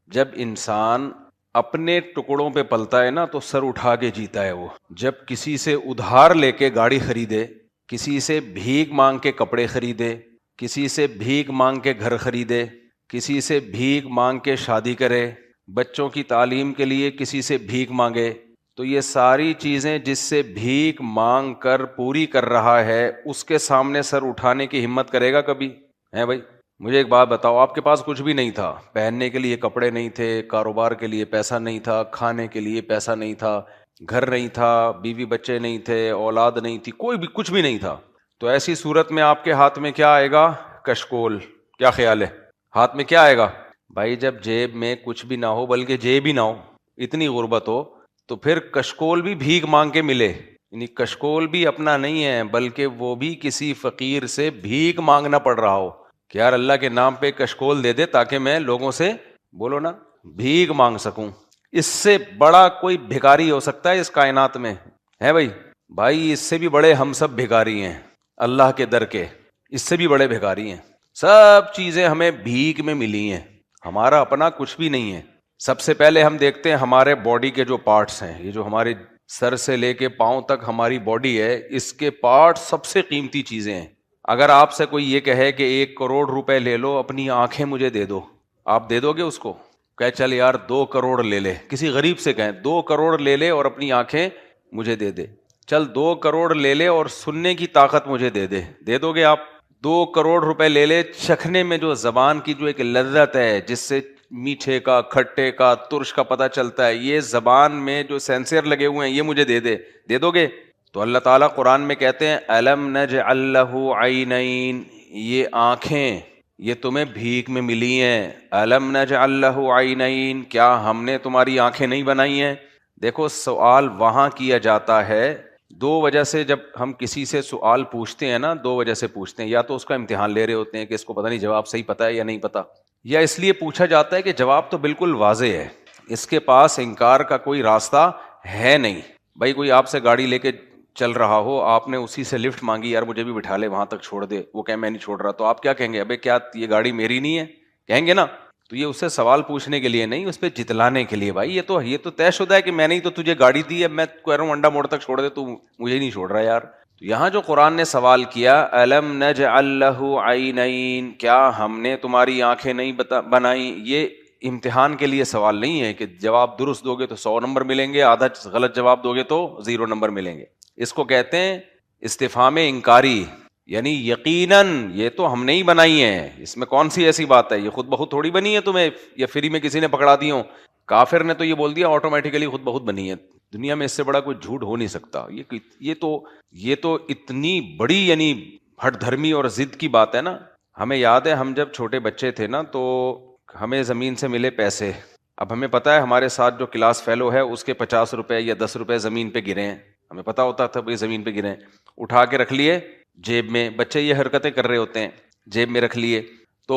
جب انسان اپنے ٹکڑوں پہ پلتا ہے نا تو سر اٹھا کے جیتا ہے وہ. جب کسی سے ادھار لے کے گاڑی خریدے, کسی سے بھیک مانگ کے کپڑے خریدے, کسی سے بھیک مانگ کے گھر خریدے, کسی سے بھیک مانگ کے شادی کرے, بچوں کی تعلیم کے لیے کسی سے بھیک مانگے, تو یہ ساری چیزیں جس سے بھیک مانگ کر پوری کر رہا ہے, اس کے سامنے سر اٹھانے کی ہمت کرے گا کبھی؟ ہے بھائی. مجھے ایک بات بتاؤ, آپ کے پاس کچھ بھی نہیں تھا, پہننے کے لیے کپڑے نہیں تھے, کاروبار کے لیے پیسہ نہیں تھا, کھانے کے لیے پیسہ نہیں تھا, گھر نہیں تھا, بیوی بچے نہیں تھے, اولاد نہیں تھی, کوئی بھی کچھ بھی نہیں تھا, تو ایسی صورت میں آپ کے ہاتھ میں کیا آئے گا؟ کشکول. کیا خیال ہے؟ ہاتھ میں کیا آئے گا بھائی؟ جب جیب میں کچھ بھی نہ ہو, بلکہ جیب ہی نہ ہو, اتنی غربت ہو, تو پھر کشکول بھی بھیک مانگ کے ملے. یعنی کشکول بھی اپنا نہیں ہے, بلکہ وہ بھی کسی فقیر سے بھیک مانگنا پڑ رہا ہو کہ یار اللہ کے نام پہ کشکول دے دے تاکہ میں لوگوں سے, بولو نا, بھیک مانگ سکوں. اس سے بڑا کوئی بھکاری ہو سکتا ہے اس کائنات میں؟ ہے بھائی. بھائی اس سے بھی بڑے ہم سب بھکاری ہیں اللہ کے در کے, اس سے بھی بڑے بھکاری ہیں. سب چیزیں ہمیں بھیک میں ملی ہیں, ہمارا اپنا کچھ بھی نہیں ہے. سب سے پہلے ہم دیکھتے ہیں ہمارے باڈی کے جو پارٹس ہیں, یہ جو ہمارے سر سے لے کے پاؤں تک ہماری باڈی ہے, اس کے پارٹس سب سے قیمتی چیزیں ہیں. اگر آپ سے کوئی یہ کہے کہ 1 کروڑ روپے لے لو, اپنی آنکھیں مجھے دے دو, آپ دے دو گے اس کو؟ کہ چل یار 2 کروڑ لے لے. کسی غریب سے کہیں 2 کروڑ لے لے اور اپنی آنکھیں مجھے دے دے, چل 2 کروڑ لے لے اور سننے کی طاقت مجھے دے دے, دے دو گے آپ؟ 2 کروڑ روپے لے لے, چکھنے میں جو زبان کی جو ایک لذت ہے, جس سے میٹھے کا, کھٹے کا, ترش کا پتہ چلتا ہے, یہ زبان میں جو سینسر لگے ہوئے ہیں, یہ مجھے دے دے, دے دو گے؟ تو اللہ تعالیٰ قرآن میں کہتے ہیں الم نجعل لہ عینین, یہ آنکھیں یہ تمہیں بھیک میں ملی ہیں. الم نجعل لہ عینین, کیا ہم نے تمہاری آنکھیں نہیں بنائی ہیں؟ دیکھو سوال وہاں کیا جاتا ہے 2 وجہ سے. جب ہم کسی سے سوال پوچھتے ہیں نا, 2 وجہ سے پوچھتے ہیں. یا تو اس کا امتحان لے رہے ہوتے ہیں کہ اس کو پتہ نہیں جواب صحیح پتہ ہے یا نہیں پتہ, یا اس لیے پوچھا جاتا ہے کہ جواب تو بالکل واضح ہے, اس کے پاس انکار کا کوئی راستہ ہے نہیں. بھائی کوئی آپ سے گاڑی لے کے چل رہا ہو, آپ نے اسی سے لفٹ مانگی, یار مجھے بھی بٹھا لے وہاں تک چھوڑ دے, وہ کہے میں نہیں چھوڑ رہا, تو آپ کیا کہیں گے؟ ابے کیا یہ گاڑی میری نہیں ہے؟ کہیں گے نا. تو یہ اس سے سوال پوچھنے کے لیے نہیں, اس پہ جتلانے کے لیے. بھائی یہ تو طے شدہ ہے کہ میں نے تو تجھے گاڑی دی ہے, میں کہہ رہا ہوں انڈا موڑ تک چھوڑ دے, تو مجھے نہیں چھوڑ رہا یار. تو یہاں جو قرآن نے سوال کیا الم نجعل لہ عینین, کیا ہم نے تمہاری آنکھیں نہیں بنائی, یہ امتحان کے لیے سوال نہیں ہے کہ جواب درست دو گے تو 100 نمبر ملیں گے, آدھا غلط جواب دو گے تو 0 نمبر ملیں گے. اس کو کہتے ہیں استفہام انکاری, یعنی یقیناً یہ تو ہم نے ہی بنائی ہیں, اس میں کون سی ایسی بات ہے, یہ خود بخود تھوڑی بنی ہے تمہیں, یا فری میں کسی نے پکڑا دی ہوں. کافر نے تو یہ بول دیا آٹومیٹیکلی خود بخود بنی ہے. دنیا میں اس سے بڑا کوئی جھوٹ ہو نہیں سکتا. یہ تو اتنی بڑی یعنی ہٹ دھرمی اور ضد کی بات ہے نا. ہمیں یاد ہے ہم جب چھوٹے بچے تھے نا, تو ہمیں زمین سے ملے پیسے. اب ہمیں پتا ہے ہمارے ساتھ جو کلاس فیلو ہے اس کے 50 روپے یا 10 روپے زمین پہ گرے ہیں, ہمیں پتا ہوتا تھا بھائی زمین پہ گرے ہیں, اٹھا کے رکھ لیے جیب میں. بچے یہ حرکتیں کر رہے ہوتے ہیں, جیب میں رکھ لیے, تو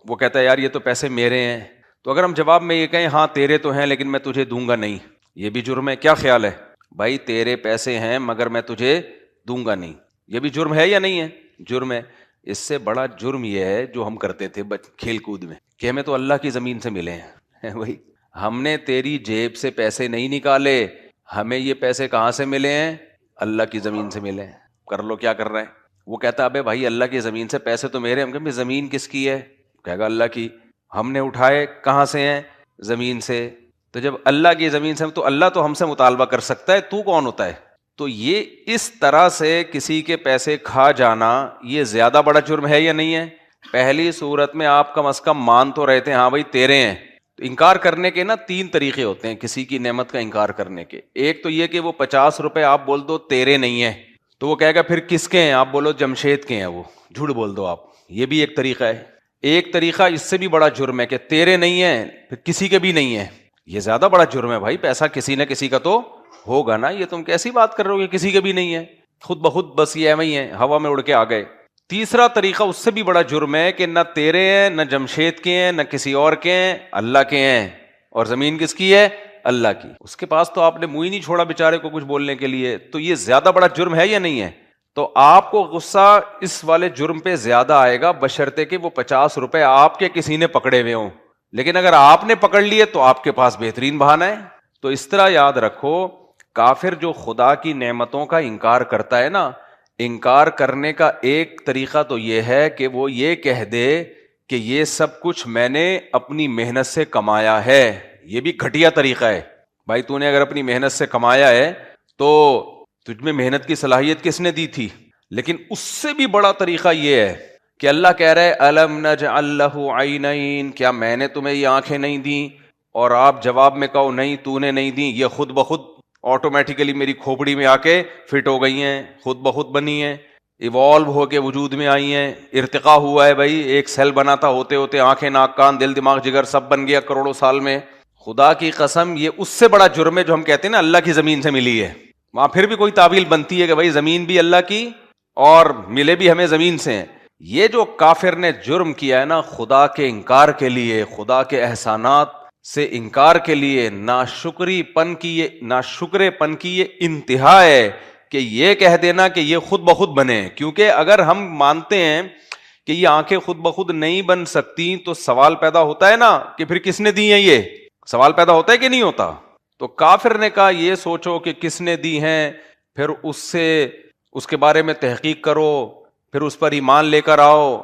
وہ کہتا ہے یار یہ تو پیسے میرے ہیں. تو اگر ہم جواب میں یہ کہیں ہاں تیرے تو ہیں لیکن میں تجھے دوں گا نہیں, یہ بھی جرم ہے. کیا خیال ہے بھائی؟ تیرے پیسے ہیں مگر میں تجھے دوں گا نہیں, یہ بھی جرم ہے یا نہیں ہے؟ جرم ہے. اس سے بڑا جرم یہ ہے جو ہم کرتے تھے کھیل کود میں, کہ ہمیں تو اللہ کی زمین سے ملے ہیں. بھائی ہم نے تیری جیب سے پیسے نہیں نکالے, ہمیں یہ پیسے کہاں سے ملے ہیں؟ اللہ کی زمین سے ملے ہیں. کر لو کیا کر رہے ہیں. وہ کہتا ہے ابے بھائی اللہ کی زمین سے پیسے تو میرے. ہم کہیں زمین کس کی ہے؟ کہے گا اللہ کی. ہم نے اٹھائے کہاں سے ہیں؟ زمین سے. تو جب اللہ کی زمین سے, تو اللہ تو ہم سے مطالبہ کر سکتا ہے, تو کون ہوتا ہے؟ تو یہ اس طرح سے کسی کے پیسے کھا جانا یہ زیادہ بڑا جرم ہے یا نہیں ہے؟ پہلی صورت میں آپ کم از کم مان تو رہتے ہیں ہاں بھائی تیرے ہیں. تو انکار کرنے کے نا 3 طریقے ہوتے ہیں کسی کی نعمت کا انکار کرنے کے. ایک تو یہ کہ وہ 50 روپے آپ بول دو تیرے نہیں ہیں, تو وہ کہے گا پھر کس کے ہیں؟ آپ بولو جمشید کے ہیں, وہ جھوٹ بول دو آپ. یہ بھی ایک طریقہ ہے. ایک طریقہ اس سے بھی بڑا جرم ہے کہ تیرے نہیں ہیں پھر کسی کے بھی نہیں ہیں. یہ زیادہ بڑا جرم ہے بھائی, پیسہ کسی نہ کسی کا تو ہوگا نا. یہ تم کیسی بات کر رہے ہو کہ کسی کے بھی نہیں ہے, خود بخود بس یہ ایویں ہی ہے, ہوا میں اڑ کے آ گئے. تیسرا طریقہ اس سے بھی بڑا جرم ہے کہ نہ تیرے ہیں, نہ جمشید کے ہیں, نہ کسی اور کے ہیں, اللہ کے ہیں. اور زمین کس کی ہے؟ اللہ کی. اس کے پاس تو آپ نے منہ ہی نہیں چھوڑا بیچارے کو کچھ بولنے کے لیے. تو یہ زیادہ بڑا جرم ہے یا نہیں ہے؟ تو آپ کو غصہ اس والے جرم پہ زیادہ آئے گا بشرطے کہ وہ 50 روپے آپ کے کسی نے پکڑے ہوئے ہوں. لیکن اگر آپ نے پکڑ لیے تو آپ کے پاس بہترین بہانہ ہے. تو اس طرح یاد رکھو، کافر جو خدا کی نعمتوں کا انکار کرتا ہے نا، انکار کرنے کا ایک طریقہ تو یہ ہے کہ وہ یہ کہہ دے کہ یہ سب کچھ میں نے اپنی محنت سے کمایا ہے. یہ بھی گھٹیا طریقہ ہے. بھائی تو نے اگر اپنی محنت سے کمایا ہے تو تجھ میں محنت کی صلاحیت کس نے دی تھی؟ لیکن اس سے بھی بڑا طریقہ یہ ہے کہ اللہ کہہ رہے الم نجعل لہ عینین، کیا میں نے تمہیں یہ آنکھیں نہیں دیں؟ اور آپ جواب میں کہو نہیں تو نے نہیں دی، یہ خود بخود آٹومیٹیکلی میری کھوپڑی میں آ کے فٹ ہو گئی ہیں، خود بخود بنی ہیں، ایوالو ہو کے وجود میں آئی ہیں، ارتقا ہوا ہے. بھائی ایک سیل بنا تھا، ہوتے ہوتے آنکھیں، ناک، کان، دل، دماغ، جگر سب بن گیا کروڑوں سال میں. خدا کی قسم یہ اس سے بڑا جرم ہے جو ہم کہتے ہیں نا اللہ کی زمین سے ملی ہے. وہاں پھر بھی کوئی تعویل بنتی ہے کہ بھائی زمین بھی اللہ کی اور ملے بھی ہمیں زمین سے ہیں. یہ جو کافر نے جرم کیا ہے نا خدا کے انکار کے لیے، خدا کے احسانات سے انکار کے لیے، ناشکری پن کی یہ انتہا ہے کہ یہ کہہ دینا کہ یہ خود بخود بنے. کیونکہ اگر ہم مانتے ہیں کہ یہ آنکھیں خود بخود نہیں بن سکتی تو سوال پیدا ہوتا ہے نا کہ پھر کس نے دی ہیں؟ یہ سوال پیدا ہوتا ہے کہ نہیں ہوتا؟ تو کافر نے کہا یہ سوچو کہ کس نے دی ہیں، پھر اس کے بارے میں تحقیق کرو، پھر اس پر ایمان لے کر آؤ،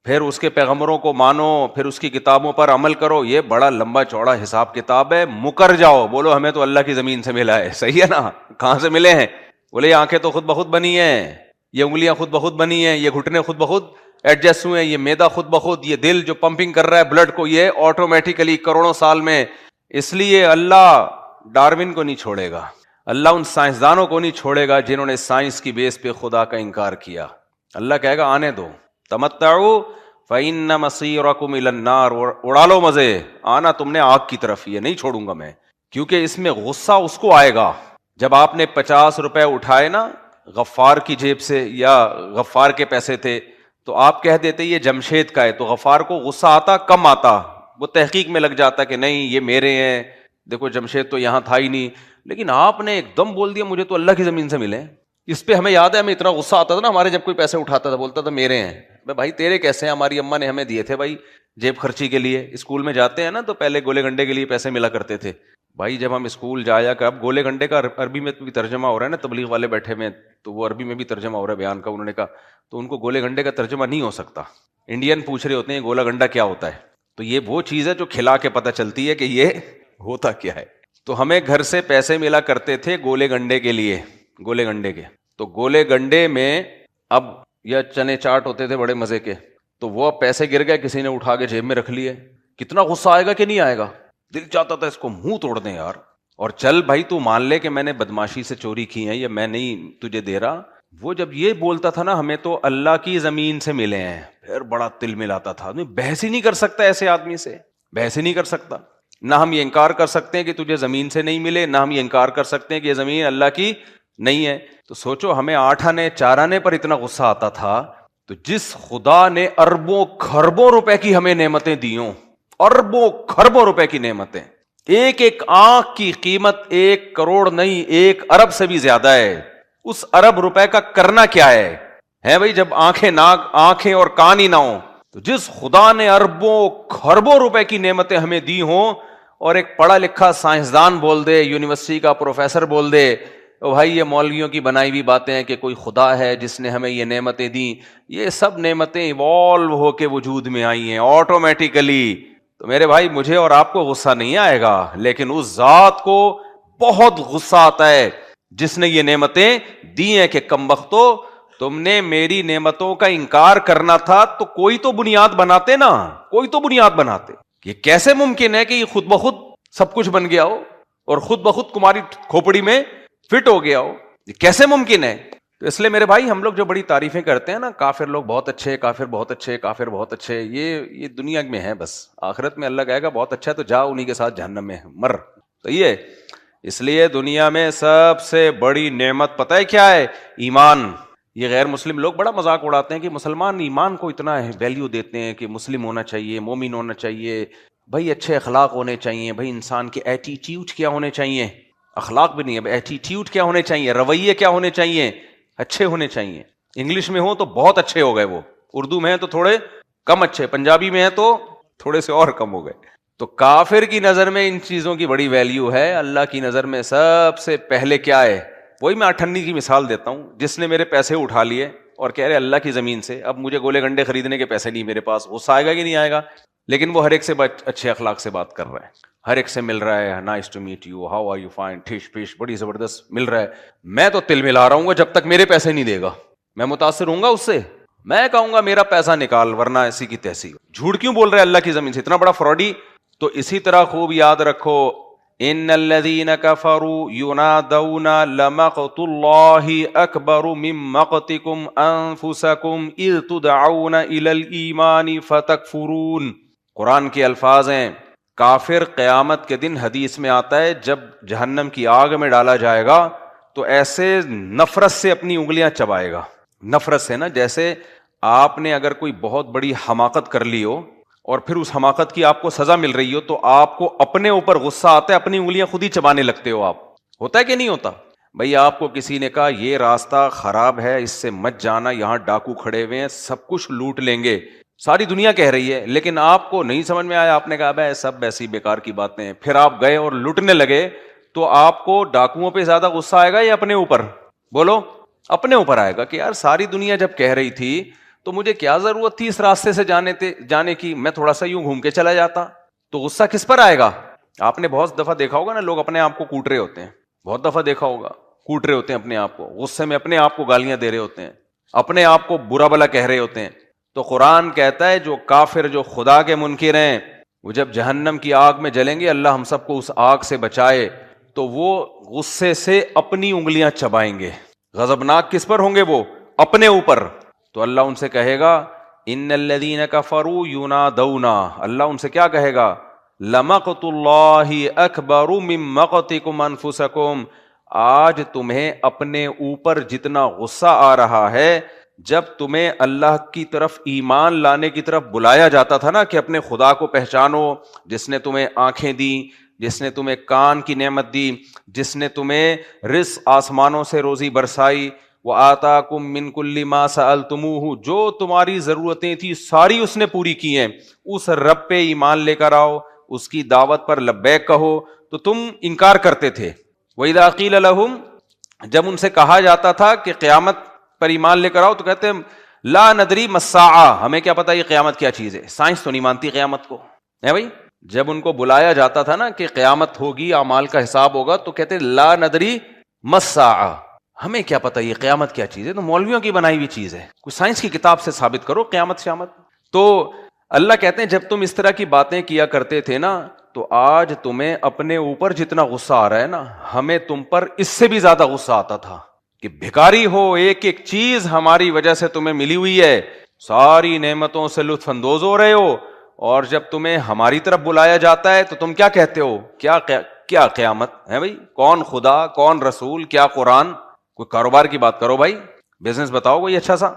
پھر اس کے پیغمبروں کو مانو، پھر اس کی کتابوں پر عمل کرو. یہ بڑا لمبا چوڑا حساب کتاب ہے. مکر جاؤ، بولو ہمیں تو اللہ کی زمین سے ملا ہے. صحیح ہے نا؟ کہاں سے ملے ہیں؟ بولے یہ آنکھیں تو خود بخود بنی ہیں، یہ انگلیاں خود بخود بنی ہیں، یہ گھٹنے خود بخود ایڈجسٹ ہوئے ہیں، یہ معدہ خود بخود، یہ دل جو پمپنگ کر رہا ہے بلڈ کو، یہ آٹومیٹیکلی کروڑوں سال میں. اس لیے اللہ ڈارون کو نہیں چھوڑے گا، اللہ ان سائنسدانوں کو نہیں چھوڑے گا جنہوں نے سائنس کی بیس پہ خدا کا انکار کیا. اللہ کہے گا آنے دو، تمتعوا فإن مصيركم إلى النار، اڑا لو مزے، آنا تم نے آگ کی طرف ہی ہے، نہیں چھوڑوں گا میں. کیونکہ اس میں غصہ اس کو آئے گا جب آپ نے 50 روپے اٹھائے نا غفار کی جیب سے، یا غفار کے پیسے تھے، تو آپ کہہ دیتے یہ جمشید کا ہے، تو غفار کو غصہ آتا کم آتا، وہ تحقیق میں لگ جاتا کہ نہیں یہ میرے ہیں، دیکھو جمشید تو یہاں تھا ہی نہیں. لیکن آپ نے ایک دم بول دیا مجھے تو اللہ کی زمین سے ملے. اس پہ ہمیں یاد ہے ہمیں اتنا غصہ آتا تھا نا ہمارے جب کوئی پیسے اٹھاتا تھا، بولتا تھا میرے ہیں. بھائی تیرے کیسے ہیں؟ ہماری اماں نے ہمیں دیے تھے بھائی جیب خرچی کے لیے. اسکول میں جاتے ہیں نا تو پہلے گولے گنڈے کے لیے پیسے ملا کرتے تھے. بھائی جب ہم اسکول جایا کہ اب گولے گنڈے کا عربی میں بھی ترجمہ ہو رہا ہے نا، تبلیغ والے بیٹھے ہوئے تو وہ عربی میں بھی ترجمہ ہو رہا ہے بیان کا. انہوں نے کہا تو ان کو گولے گنڈے کا ترجمہ نہیں ہو سکتا. انڈین پوچھ رہے ہوتے ہیں گولا گنڈا کیا ہوتا ہے، تو یہ وہ چیز ہے جو کھلا کے پتہ چلتی ہے کہ یہ ہوتا کیا ہے. تو ہمیں گھر سے پیسے ملا کرتے تھے گولے گنڈے کے لیے، گولے گنڈے کے. تو گولے گنڈے میں اب یا چنے چاٹ ہوتے تھے بڑے مزے کے، تو وہ پیسے گر گئے، کسی نے اٹھا کے جیب میں رکھ لیے. کتنا غصہ آئے گا کہ نہیں آئے گا؟ دل چاہتا تھا اس کو منہ توڑ دیں یار. اور چل بھائی تو مان لے کہ میں نے بدماشی سے چوری کی ہے یا میں نہیں تجھے دے رہا. وہ جب یہ بولتا تھا نا ہمیں تو اللہ کی زمین سے ملے ہیں، پھر بڑا تل ملاتا تھا. بحث ہی نہیں کر سکتا ایسے آدمی سے، بحث ہی نہیں کر سکتا. نہ ہم یہ انکار کر سکتے ہیں کہ تجھے زمین سے نہیں ملے، نہ ہم یہ انکار کر سکتے ہیں کہ یہ زمین اللہ کی نہیں ہے. تو سوچو ہمیں 8 آنے 4 آنے پر اتنا غصہ آتا تھا، تو جس خدا نے اربوں کھربوں روپے کی ہمیں نعمتیں دی ہوں، اربوں کھربوں روپے کی نعمتیں، ایک ایک آنکھ کی قیمت 1 کروڑ نہیں 1 ارب سے بھی زیادہ ہے. اس ارب روپے کا کرنا کیا ہے بھائی جب آنکھیں اور کان ہی نہ ہوں. تو جس خدا نے اربوں کھربوں روپے کی نعمتیں ہمیں دی ہوں اور ایک پڑھا لکھا سائنسدان بول دے، یونیورسٹی کا پروفیسر بول دے بھائی یہ مولویوں کی بنائی ہوئی باتیں ہیں کہ کوئی خدا ہے جس نے ہمیں یہ نعمتیں دیں، یہ سب نعمتیں ایوالو ہو کے وجود میں آئی ہیں آٹومیٹیکلی. تو میرے بھائی مجھے اور آپ کو غصہ نہیں آئے گا، لیکن اس ذات کو بہت غصہ آتا ہے جس نے یہ نعمتیں دی ہیں کہ کمبختو تم نے میری نعمتوں کا انکار کرنا تھا تو کوئی تو بنیاد بناتے نا، کوئی تو بنیاد بناتے. یہ کیسے ممکن ہے کہ یہ خود بخود سب کچھ بن گیا ہو اور خود بخود تمہاری کھوپڑی میں فٹ ہو گیا ہو؟ یہ کیسے ممکن ہے؟ تو اس لیے میرے بھائی ہم لوگ جو بڑی تعریفیں کرتے ہیں نا، کافر لوگ بہت اچھے، کافر بہت اچھے، کافر بہت اچھے، یہ دنیا میں ہے بس. آخرت میں اللہ کہے گا بہت اچھا ہے تو جا انہی کے ساتھ جہنم میں مر. تو یہ اس لیے دنیا میں سب سے بڑی نعمت پتہ ہے کیا ہے؟ ایمان. یہ غیر مسلم لوگ بڑا مذاق اڑاتے ہیں کہ مسلمان ایمان کو اتنا ویلیو دیتے ہیں کہ مسلم ہونا چاہیے، مومن ہونا چاہیے، بھائی اچھے اخلاق ہونے چاہیے، بھائی انسان کے ایٹیٹیوڈ کیا ہونے چاہیے، اخلاق بھی نہیں ہے، ایٹیٹیوڈ کیا ہونے چاہیے، رویے کیا ہونے چاہیے، اچھے ہونے چاہیے. انگلش میں ہو تو بہت اچھے ہو گئے، وہ اردو میں ہے تو تھوڑے کم اچھے، پنجابی میں ہے تو تھوڑے سے اور کم ہو گئے. تو کافر کی نظر میں ان چیزوں کی بڑی ویلیو ہے، اللہ کی نظر میں سب سے پہلے کیا ہے؟ وہی میں اٹھنی کی مثال دیتا ہوں، جس نے میرے پیسے اٹھا لیے اور کہہ رہے اللہ کی زمین سے اب مجھے گولے گنڈے خریدنے کے پیسے نہیں میرے پاس، غصہ آئے گا کہ نہیں آئے گا؟ لیکن وہ ہر ایک سے اچھے اخلاق سے بات کر رہا ہے، ہر ایک سے مل رہا ہے، nice to meet you, how are you, fine, ٹھش پش، بڑی زبردست مل رہا ہے. میں تو تل ملا رہا ہوں گا، جب تک میرے پیسے نہیں دے گا میں متاثر ہوں گا اس سے، میں کہوں گا میرا پیسہ نکال ورنہ ایسی کی تیسی. جھوٹ کیوں بول رہے اللہ کی زمین سے، اتنا بڑا فراڈی. تو اسی طرح خوب یاد رکھو، ان الذین کفروا ینادون لمقت اللہ اکبر من مقتکم انفسکم اذ تدعون الی الایمان فتکفرون. قرآن کے الفاظ ہیں. کافر قیامت کے دن حدیث میں آتا ہے جب جہنم کی آگ میں ڈالا جائے گا تو ایسے نفرت سے اپنی انگلیاں چبائے گا. نفرت سے نا، جیسے آپ نے اگر کوئی بہت بڑی حماقت کر لی ہو اور پھر اس حماقت کی آپ کو سزا مل رہی ہو تو آپ کو اپنے اوپر غصہ آتا ہے، اپنی انگلیاں خود ہی چبانے لگتے ہو آپ. ہوتا ہے کہ نہیں ہوتا؟ بھئی آپ کو کسی نے کہا یہ راستہ خراب ہے، اس سے مت جانا، یہاں ڈاکو کھڑے ہوئے ہیں، سب کچھ لوٹ لیں گے، ساری دنیا کہہ رہی ہے، لیکن آپ کو نہیں سمجھ میں آیا، آپ نے کہا بھائی سب ایسی بیکار کی باتیں ہیں، پھر آپ گئے اور لوٹنے لگے، تو آپ کو ڈاکوؤں پہ زیادہ غصہ آئے گا یا اپنے اوپر؟ بولو. اپنے اوپر آئے گا کہ یار ساری دنیا جب کہہ رہی تھی تو مجھے کیا ضرورت تھی اس راستے سے جانے کی، میں تھوڑا سا یوں گھوم کے چلا جاتا. تو غصہ کس پر آئے گا؟ آپ نے بہت دفعہ دیکھا ہوگا نا، لوگ اپنے آپ کو کوٹ رہے ہوتے ہیں، بہت دفعہ دیکھا ہوگا، کوٹ رہے ہوتے ہیں اپنے آپ کو، غصے میں اپنے آپ کو گالیاں دے رہے ہوتے ہیں، اپنے آپ کو برا بلا کہہ رہے ہوتے ہیں. تو قرآن کہتا ہے جو کافر، جو خدا کے منکر ہیں، وہ جب جہنم کی آگ میں جلیں گے، اللہ ہم سب کو اس آگ سے بچائے، تو وہ غصے سے اپنی انگلیاں چبائیں گے. غضبناک کس پر ہوں گے؟ وہ اپنے اوپر. تو اللہ ان سے کہے گا ان الذین کفروا ینادون، اللہ ان سے کیا کہے گا؟ لمقت اللہ اکبر من مقتکم انفسکم، آج تمہیں اپنے اوپر جتنا غصہ آ رہا ہے، جب تمہیں اللہ کی طرف ایمان لانے کی طرف بلایا جاتا تھا نا کہ اپنے خدا کو پہچانو، جس نے تمہیں آنکھیں دی، جس نے تمہیں کان کی نعمت دی، جس نے تمہیں رزق آسمانوں سے روزی برسائی، وَآتَاكُم مِّن كُلِّ مَا سَأَلْتُمُوهُ، جو تمہاری ضرورتیں تھی ساری اس نے پوری کی ہیں، اس رب پہ ایمان لے کر آؤ، اس کی دعوت پر لبیک کہو، تو تم انکار کرتے تھے. وَإِذَا قِيلَ لَهُمْ، جب ان سے کہا جاتا تھا کہ قیامت پر ایمان لے کر آؤ، تو کہتے ہیں لا ندری ما الساعہ، ہمیں کیا پتا یہ قیامت کیا چیز ہے، سائنس تو نہیں مانتی قیامت کو، ہے بھائی. جب ان کو بلایا جاتا تھا نا کہ قیامت ہوگی، اعمال کا حساب ہوگا، تو کہتے لا ندری ما الساعہ، ہمیں کیا پتا یہ قیامت کیا چیز ہے، تو مولویوں کی بنائی ہوئی چیز ہے، کوئی سائنس کی کتاب سے ثابت کرو قیامت شیامت. تو اللہ کہتے ہیں جب تم اس طرح کی باتیں کیا کرتے تھے نا، تو آج تمہیں اپنے اوپر جتنا غصہ آ رہا ہے نا، ہمیں تم پر اس سے بھی زیادہ غصہ آتا تھا کہ بھکاری ہو، ایک ایک چیز ہماری وجہ سے تمہیں ملی ہوئی ہے، ساری نعمتوں سے لطف اندوز ہو رہے ہو، اور جب تمہیں ہماری طرف بلایا جاتا ہے تو تم کیا کہتے ہو؟ کیا قیامت ہے بھائی، کون خدا، کون رسول، کیا قرآن؟ کوئی کاروبار کی بات کرو بھائی، بزنس بتاؤ کوئی اچھا سا.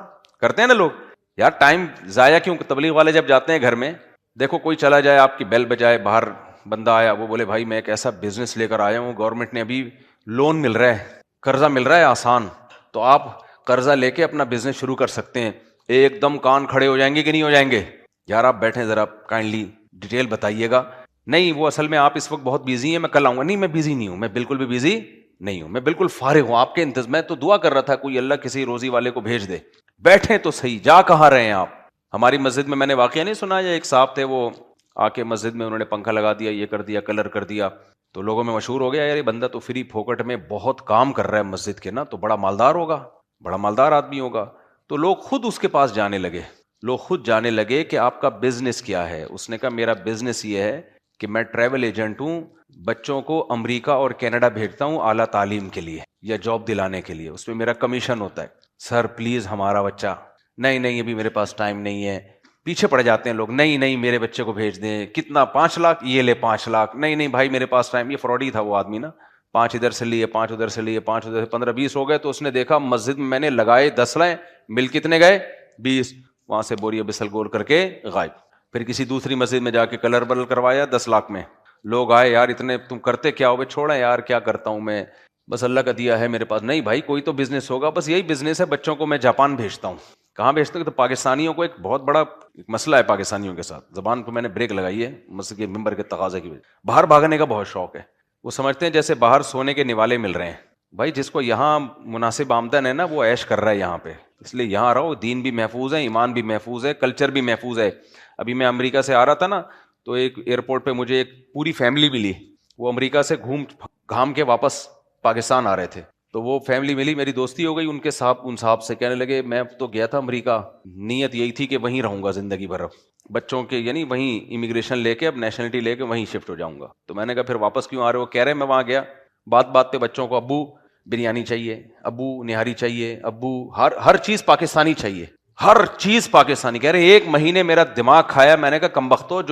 کرتے ہیں نا لوگ. یار ٹائم ضائع کیوں؟ تبلیغ والے جب جاتے ہیں گھر میں، دیکھو کوئی چلا جائے، آپ کی بیل بجائے، باہر بندہ آیا، وہ بولے بھائی میں ایک ایسا بزنس لے کر آیا ہوں، گورنمنٹ نے ابھی لون مل رہا ہے، قرضہ مل رہا ہے آسان، تو آپ قرضہ لے کے اپنا بزنس شروع کر سکتے ہیں. ایک دم کان کھڑے ہو جائیں گے کہ نہیں ہو جائیں گے؟ یار آپ بیٹھیں ذرا، کائنڈلی ڈیٹیل بتائیے گا. نہیں وہ اصل میں آپ اس وقت بہت بیزی ہیں، میں کل آؤں گا. نہیں میں بیزی نہیں ہوں، میں بالکل بھی بیزی نہیں ہوں، میں بالکل فارغ ہوں، آپ کے انتظار میں تو دعا کر رہا تھا کوئی اللہ کسی روزی والے کو بھیج دے. بیٹھیں تو صحیح، جا کہاں رہے ہیں آپ؟ ہماری مسجد میں نے واقعہ نہیں سنا، یا ایک صاحب تھے وہ آ کے مسجد میں انہوں نے پنکھا لگا دیا، یہ کر دیا، کلر کر دیا، تو لوگوں میں مشہور ہو گیا یار یہ بندہ تو فری پھوکٹ میں بہت کام کر رہا ہے مسجد کے نا، تو بڑا مالدار ہوگا، بڑا مالدار آدمی ہوگا. تو لوگ خود اس کے پاس جانے لگے کہ آپ کا بزنس کیا ہے. اس نے کہا میرا بزنس یہ ہے کہ میں ٹریول ایجنٹ ہوں، بچوں کو امریکہ اور کینیڈا بھیجتا ہوں اعلیٰ تعلیم کے لیے یا جاب دلانے کے لیے، اس میں میرا کمیشن ہوتا ہے. سر پلیز ہمارا بچہ، نہیں ابھی میرے پاس ٹائم نہیں ہے. پیچھے پڑ جاتے ہیں لوگ، نہیں میرے بچے کو بھیج دیں. کتنا؟ 5 لاکھ؟ یہ لے 5 لاکھ. نہیں بھائی میرے پاس ٹائم. یہ فراڈی تھا وہ آدمی نا، 5 ادھر سے لیے، 5 ادھر سے لیے، 5 ادھر سے 15-20 ہو گئے. تو اس نے دیکھا مسجد میں نے لگائے 10 لائیں، مل کتنے گئے؟ 20. وہاں سے بوریہ بسل گول کر کے غائب. پھر کسی دوسری مسجد میں جا کے کلر بلر کروایا 10 لاکھ میں. لوگ آئے یار اتنے تم کرتے کیا ہو؟ چھوڑیں یار کیا کرتا ہوں میں، بس اللہ کا دیا ہے میرے پاس. نہیں بھائی کوئی تو بزنس ہوگا. بس یہی بزنس ہے، بچوں کو میں جاپان بھیجتا ہوں. کہاں بھیجتے ہو؟ تو پاکستانیوں کو ایک بہت بڑا مسئلہ ہے پاکستانیوں کے ساتھ، زبان پہ میں نے بریک لگائی ہے مسجد کے ممبر کے تقاضے کی وجہ، باہر بھاگنے کا بہت شوق ہے. وہ سمجھتے ہیں جیسے باہر سونے کے نوالے مل رہے ہیں. بھائی جس کو یہاں مناسب آمدن ہے نا وہ عیش کر رہا ہے یہاں پہ، اس لیے یہاں رہو. دین بھی محفوظ ہے، ایمان بھی محفوظ ہے، کلچر بھی محفوظ ہے. ابھی میں امریکہ سے آ رہا تھا نا تو ایک ایئرپورٹ پہ مجھے ایک پوری فیملی ملی، وہ امریکہ سے گھام کے واپس پاکستان آ رہے تھے. تو وہ فیملی ملی، میری دوستی ہو گئی ان صاحب سے. کہنے لگے میں تو گیا تھا امریکہ، نیت یہی تھی کہ وہیں رہوں گا زندگی بھر، بچوں کے یعنی وہیں امیگریشن لے کے اب نیشنلٹی لے کے وہیں شفٹ ہو جاؤں گا. تو میں نے کہا پھر واپس کیوں آ رہے ہو؟ کہہ رہے میں وہاں گیا، بات بات پہ بچوں کو ابو بریانی چاہیے، ابو نہاری چاہیے، ابو ہر چیز پاکستانی چاہیے، ہر چیز پاکستانی. کہہ رہے ایک مہینے میرا دماغ کھایا. میں نے کہا کمبختو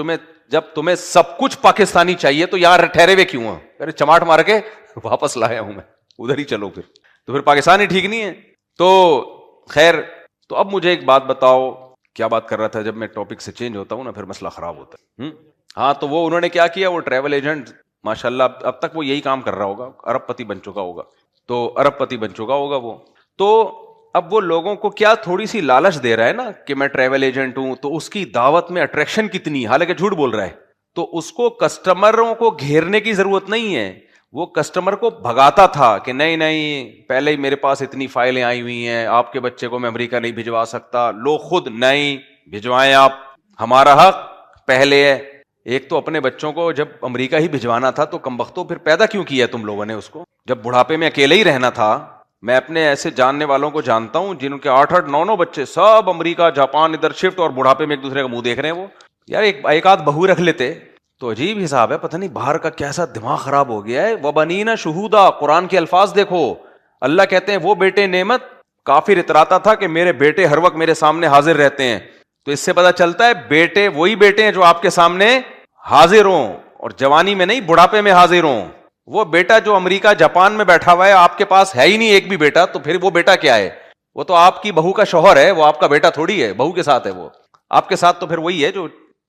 جب تمہیں سب کچھ پاکستانی چاہیے تو یار ٹھہرے ہوئے کیوں ہیں؟ کہہ رہے چماٹ مار کے واپس لایا ہوں میں، ادھر ہی چلو پھر پاکستان ہی ٹھیک نہیں ہے. تو خیر، تو اب مجھے ایک بات بتاؤ، کیا بات کر رہا تھا؟ جب میں ٹاپک سے چینج ہوتا ہوں نا پھر مسئلہ خراب ہوتا ہے. ہاں تو وہ انہوں نے کیا کیا، وہ ٹریول ایجنٹ ماشاء اللہ اب تک وہ یہی کام کر رہا ہوگا، ارب پتی بن چکا ہوگا. تو ارب پتی بن چکا ہوگا وہ. تو اب وہ لوگوں کو کیا تھوڑی سی لالچ دے رہا ہے نا کہ میں ٹریول ایجنٹ ہوں، تو اس کی دعوت میں اٹریکشن کتنی، حالانکہ جھوٹ بول رہا ہے. تو اس کو کسٹمروں کو گھیرنے کی ضرورت نہیں ہے، وہ کسٹمر کو بھگاتا تھا کہ نہیں پہلے ہی میرے پاس اتنی فائلیں آئی ہوئی ہیں، آپ کے بچے کو میں امریکہ نہیں بھجوا سکتا. لوگ خود نہیں بھجوائیں، آپ، ہمارا حق پہلے ہے. ایک تو اپنے بچوں کو جب امریکہ ہی بھجوانا تھا تو کمبختوں پھر پیدا کیوں کیا تم لوگوں نے اس کو؟ جب بڑھاپے میں اکیلے ہی رہنا تھا. میں اپنے ایسے جاننے والوں کو جانتا ہوں جن کے 8 9 بچے سب امریکہ جاپان ادھر شفٹ، اور بڑھاپے میں ایک دوسرے کا منہ دیکھ رہے ہیں. وہ یار ایک آدھ بہو رکھ لیتے تو عجیب حساب ہے. پتہ نہیں باہر کا کیسا دماغ خراب ہو گیا ہے. وَبَنِينَ شُهُودًا، قرآن کے الفاظ دیکھو. اللہ کہتے ہیں وہ بیٹے نعمت، کافر اتراتا تھا کہ میرے بیٹے ہر وقت میرے سامنے حاضر رہتے ہیں. تو اس سے پتہ چلتا ہے بیٹے وہی بیٹے ہیں جو آپ کے سامنے حاضر ہوں، اور جوانی میں نہیں بڑھاپے میں حاضر ہوں. وہ بیٹا جو امریکہ جاپان میں بیٹھا ہوا ہے، آپ کے پاس ہے ہی نہیں ایک بھی بیٹا، تو پھر وہ بیٹا کیا ہے؟ وہ تو آپ کی بہو کا شوہر ہے، وہ آپ کا بیٹا تھوڑی ہے. بہو کے ساتھ ہے، وہ آپ کے ساتھ تو پھر وہی ہے جو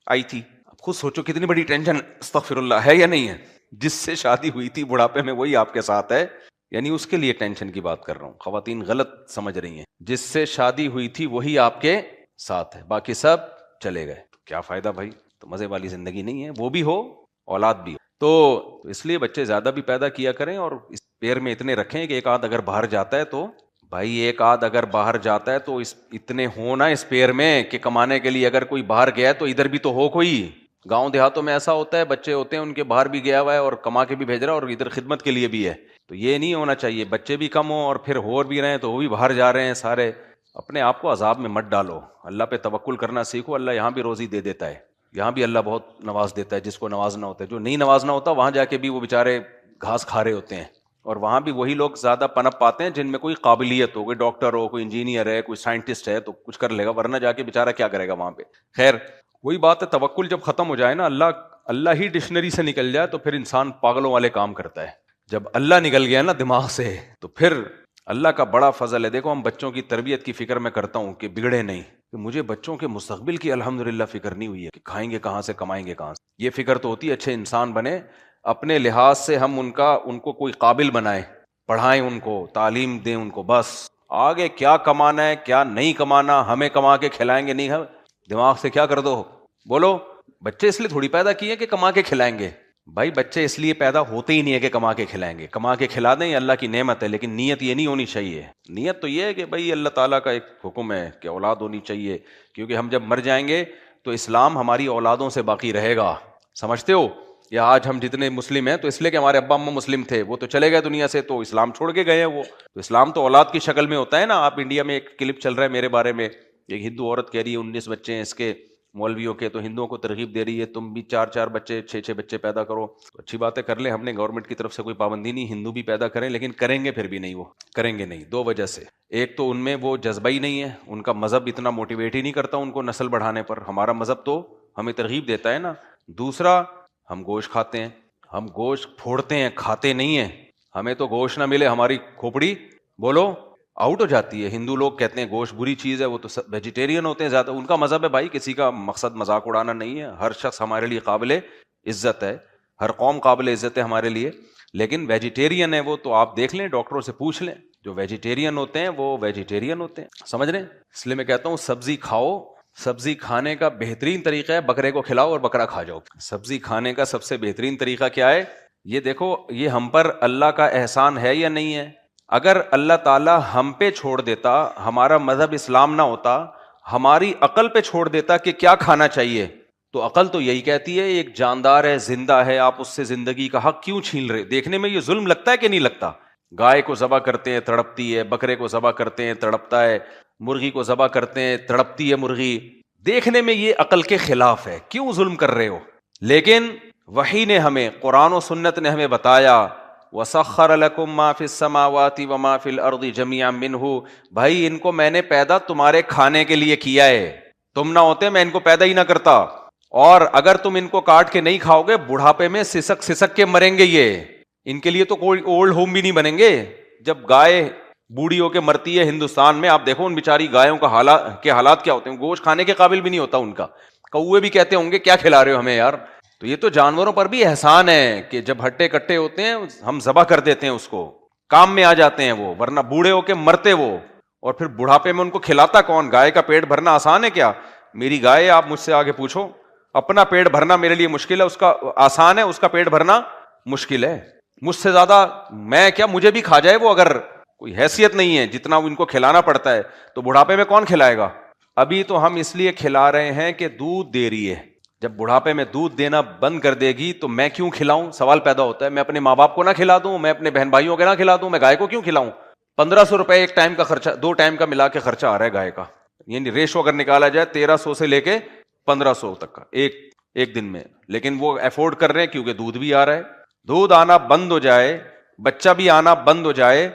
آئی تھی. خود سوچو کتنی بڑی ٹینشن، استغفر اللہ، ہے یا نہیں ہے؟ جس سے شادی ہوئی تھی بڑھاپے میں وہی آپ کے ساتھ ہے، یعنی اس کے لیے ٹینشن کی بات کر رہا ہوں. خواتین غلط سمجھ رہی ہیں، جس سے شادی ہوئی تھی وہی آپ کے ساتھ ہے، باقی سب چلے گئے. کیا فائدہ بھائی؟ تو مزے والی زندگی نہیں ہے. وہ بھی ہو اولاد بھی ہو. تو اس لیے بچے زیادہ بھی پیدا کیا کریں، اور اس پیر میں اتنے رکھیں کہ ایک آدھ اگر باہر جاتا ہے تو بھائی ایک آدھ اگر باہر جاتا ہے تو اتنے ہونا اس پیر میں کہ کمانے کے لیے اگر کوئی باہر گیا ہے تو ادھر بھی تو ہو کوئی. گاؤں دیہاتوں میں ایسا ہوتا ہے، بچے ہوتے ہیں ان کے باہر بھی گیا ہوا ہے اور کما کے بھی بھیج رہا ہے اور ادھر خدمت کے لیے بھی ہے. تو یہ نہیں ہونا چاہیے. بچے بھی کم ہوں اور پھر ہو بھی رہے ہیں تو وہ بھی باہر جا رہے ہیں سارے. اپنے آپ کو عذاب میں مت ڈالو، اللہ پہ توکل کرنا سیکھو. اللہ یہاں بھی روزی دے دیتا ہے، یہاں بھی اللہ بہت نواز دیتا ہے جس کو نوازنا ہوتا ہے. جو نہیں نوازنا ہوتا وہاں جا کے بھی وہ بیچارے گھاس کھا رہے ہوتے ہیں، اور وہاں بھی وہی لوگ زیادہ پنپ پاتے ہیں جن میں کوئی قابلیت ہو، کوئی ڈاکٹر ہو، کوئی انجینئر ہے، کوئی سائنٹسٹ ہے تو کچھ کر لے گا، ورنہ جا کے بیچارہ کیا کرے گا وہاں پہ. خیر وہی بات ہے، توکل جب ختم ہو جائے نا، اللہ ہی ڈکشنری سے نکل جائے تو پھر انسان پاگلوں والے کام کرتا ہے. جب اللہ نکل گیا نا دماغ سے تو پھر اللہ کا بڑا فضل ہے. دیکھو ہم بچوں کی تربیت کی فکر میں کرتا ہوں کہ بگڑے نہیں، کہ مجھے بچوں کے مستقبل کی الحمدللہ فکر نہیں ہوئی ہے کہ کھائیں گے کہاں سے، کمائیں گے کہاں سے. یہ فکر تو ہوتی ہے اچھے انسان بنے، اپنے لحاظ سے ہم ان کو کوئی قابل بنائیں، پڑھائیں ان کو، تعلیم دیں ان کو. بس آگے کیا کمانا ہے کیا نہیں کمانا، ہمیں کما کے کھلائیں گے نہیں، ہم دماغ سے کیا کر دو بولو. بچے اس لیے تھوڑی پیدا کیے کہ کما کے کھلائیں گے. بھائی بچے اس لیے پیدا ہوتے ہی نہیں ہے کہ کما کے کھلائیں گے. کما کے کھلا دیں یہ اللہ کی نعمت ہے، لیکن نیت یہ نہیں ہونی چاہیے. نیت تو یہ ہے کہ بھائی اللہ تعالیٰ کا ایک حکم ہے کہ اولاد ہونی چاہیے، کیونکہ ہم جب مر جائیں گے تو اسلام ہماری اولادوں سے باقی رہے گا. سمجھتے ہو؟ یا آج ہم جتنے مسلم ہیں تو اس لیے کہ ہمارے ابا اماں مسلم تھے، وہ تو چلے گئے دنیا سے تو اسلام چھوڑ کے گئے ہیں. وہ تو اسلام تو اولاد کی شکل میں ہوتا ہے نا. آپ انڈیا میں ایک کلپ چل رہا ہے میرے بارے میں، ایک ہندو عورت کہہ رہی ہے 19 بچے ہیں اس کے مولویوں کے، تو ہندوؤں کو ترغیب دے رہی ہے تم بھی 4 بچے 6 بچے پیدا کرو. تو اچھی بات ہے، کر لیں، ہم نے گورنمنٹ کی طرف سے کوئی پابندی نہیں، ہندو بھی پیدا کریں، لیکن کریں گے پھر بھی نہیں، وہ کریں گے نہیں. 2 وجہ سے. ایک تو ان میں وہ جذبہ ہی نہیں ہے، ان کا مذہب اتنا موٹیویٹ ہی نہیں کرتا ان کو نسل بڑھانے پر. ہمارا مذہب تو ہمیں ترغیب دیتا ہے نا. دوسرا، ہم گوشت کھاتے ہیں، ہم گوشت پھوڑتے ہیں، کھاتے نہیں ہیں. ہمیں تو گوشت نہ ملے ہماری کھوپڑی بولو آؤٹ ہو جاتی ہے. ہندو لوگ کہتے ہیں گوشت بری چیز ہے، وہ تو ویجیٹیرین ہوتے ہیں زیادہ. ان کا مذہب ہے بھائی، کسی کا مقصد مذاق اڑانا نہیں ہے. ہر شخص ہمارے لیے قابل عزت ہے، ہر قوم قابل عزت ہے ہمارے لیے. لیکن ویجیٹیرین ہے وہ، تو آپ دیکھ لیں، ڈاکٹروں سے پوچھ لیں، جو ویجیٹیرین ہوتے ہیں وہ ویجیٹیرین ہوتے ہیں, سمجھ رہے ہیں؟ اس لیے میں کہتا ہوں سبزی کھاؤ. سبزی کھانے کا بہترین طریقہ ہے بکرے کو کھلاؤ اور بکرا کھا جاؤ. سبزی کھانے کا سب سے بہترین طریقہ کیا ہے؟ یہ دیکھو, یہ ہم پر اللہ کا احسان ہے یا نہیں ہے؟ اگر اللہ تعالیٰ ہم پہ چھوڑ دیتا, ہمارا مذہب اسلام نہ ہوتا, ہماری عقل پہ چھوڑ دیتا کہ کیا کھانا چاہیے, تو عقل تو یہی کہتی ہے ایک جاندار ہے, زندہ ہے, آپ اس سے زندگی کا حق کیوں چھین رہے؟ دیکھنے میں یہ ظلم لگتا ہے کہ نہیں لگتا؟ گائے کو ذبح کرتے ہیں تڑپتی ہے, بکرے کو ذبح کرتے ہیں تڑپتا ہے, مرغی کو ذبح کرتے ہیں تڑپتی ہے مرغی. دیکھنے میں یہ عقل کے خلاف ہے, کیوں ظلم کر رہے ہو؟ لیکن وحی نے ہمیں, قرآن و سنت نے ہمیں بتایا, وَسَخَّرَ لَكُم مَّا فِي السَّمَاوَاتِ وَمَا فِي الْأَرْضِ جَمِيعًا مِّنْهُ, بھائی ان کو میں نے پیدا تمہارے کھانے کے لیے کیا ہے, تم نہ ہوتے میں ان کو پیدا ہی نہ کرتا. اور اگر تم ان کو کاٹ کے نہیں کھاؤ گے, بڑھاپے میں سسک سسک کے مریں گے. یہ ان کے لیے تو کوئی اولڈ ہوم بھی نہیں بنیں گے. جب گائے بوڑھی ہو کے مرتی ہے ہندوستان میں, آپ دیکھو ان بیچاری گایوں کا حالات کیا ہوتے ہیں, گوشت کھانے کے قابل بھی نہیں ہوتا ان کا. کوے بھی کہتے ہوں گے کیا کھلا رہے ہو ہمیں یار. تو یہ تو جانوروں پر بھی احسان ہے کہ جب ہٹے کٹے ہوتے ہیں ہم ذبح کر دیتے ہیں, اس کو کام میں آ جاتے ہیں وہ, ورنہ بوڑھے ہو کے مرتے وہ. اور پھر بڑھاپے میں ان کو کھلاتا کون؟ گائے کا پیٹ بھرنا آسان ہے کیا؟ میری گائے, آپ مجھ سے آگے پوچھو, اپنا پیٹ بھرنا میرے لیے مشکل ہے, اس کا آسان ہے, اس کا پیٹ بھرنا مشکل ہے. مجھ سے زیادہ میں کیا, مجھے بھی کھا جائے وہ, اگر کوئی حیثیت نہیں ہے جتنا ان کو کھلانا پڑتا ہے, تو بڑھاپے میں کون کھلائے گا؟ ابھی تو ہم اس لیے کھلا رہے ہیں کہ دودھ دے رہی ہے, جب بڑھاپے میں دودھ دینا بند کر دے گی تو میں کیوں کھلاؤں؟ سوال پیدا ہوتا ہے. میں اپنے ماں باپ کو نہ کھلا دوں, میں اپنے بہن بھائیوں کو نہ کھلا دوں, میں گائے کو کیوں کھلاؤں؟ 1500 روپے ایک ٹائم کا خرچہ, 2 ٹائم کا ملا کے خرچہ آ رہا ہے گائے کا, یعنی ریشو اگر نکالا جائے 1300 سے لے کے 1500 تک کا ایک دن میں. لیکن وہ افورڈ کر رہے ہیں کیونکہ دودھ بھی آ رہا ہے. دودھ آنا بند ہو جائے, بچہ بھی آنا بند ہو جائے,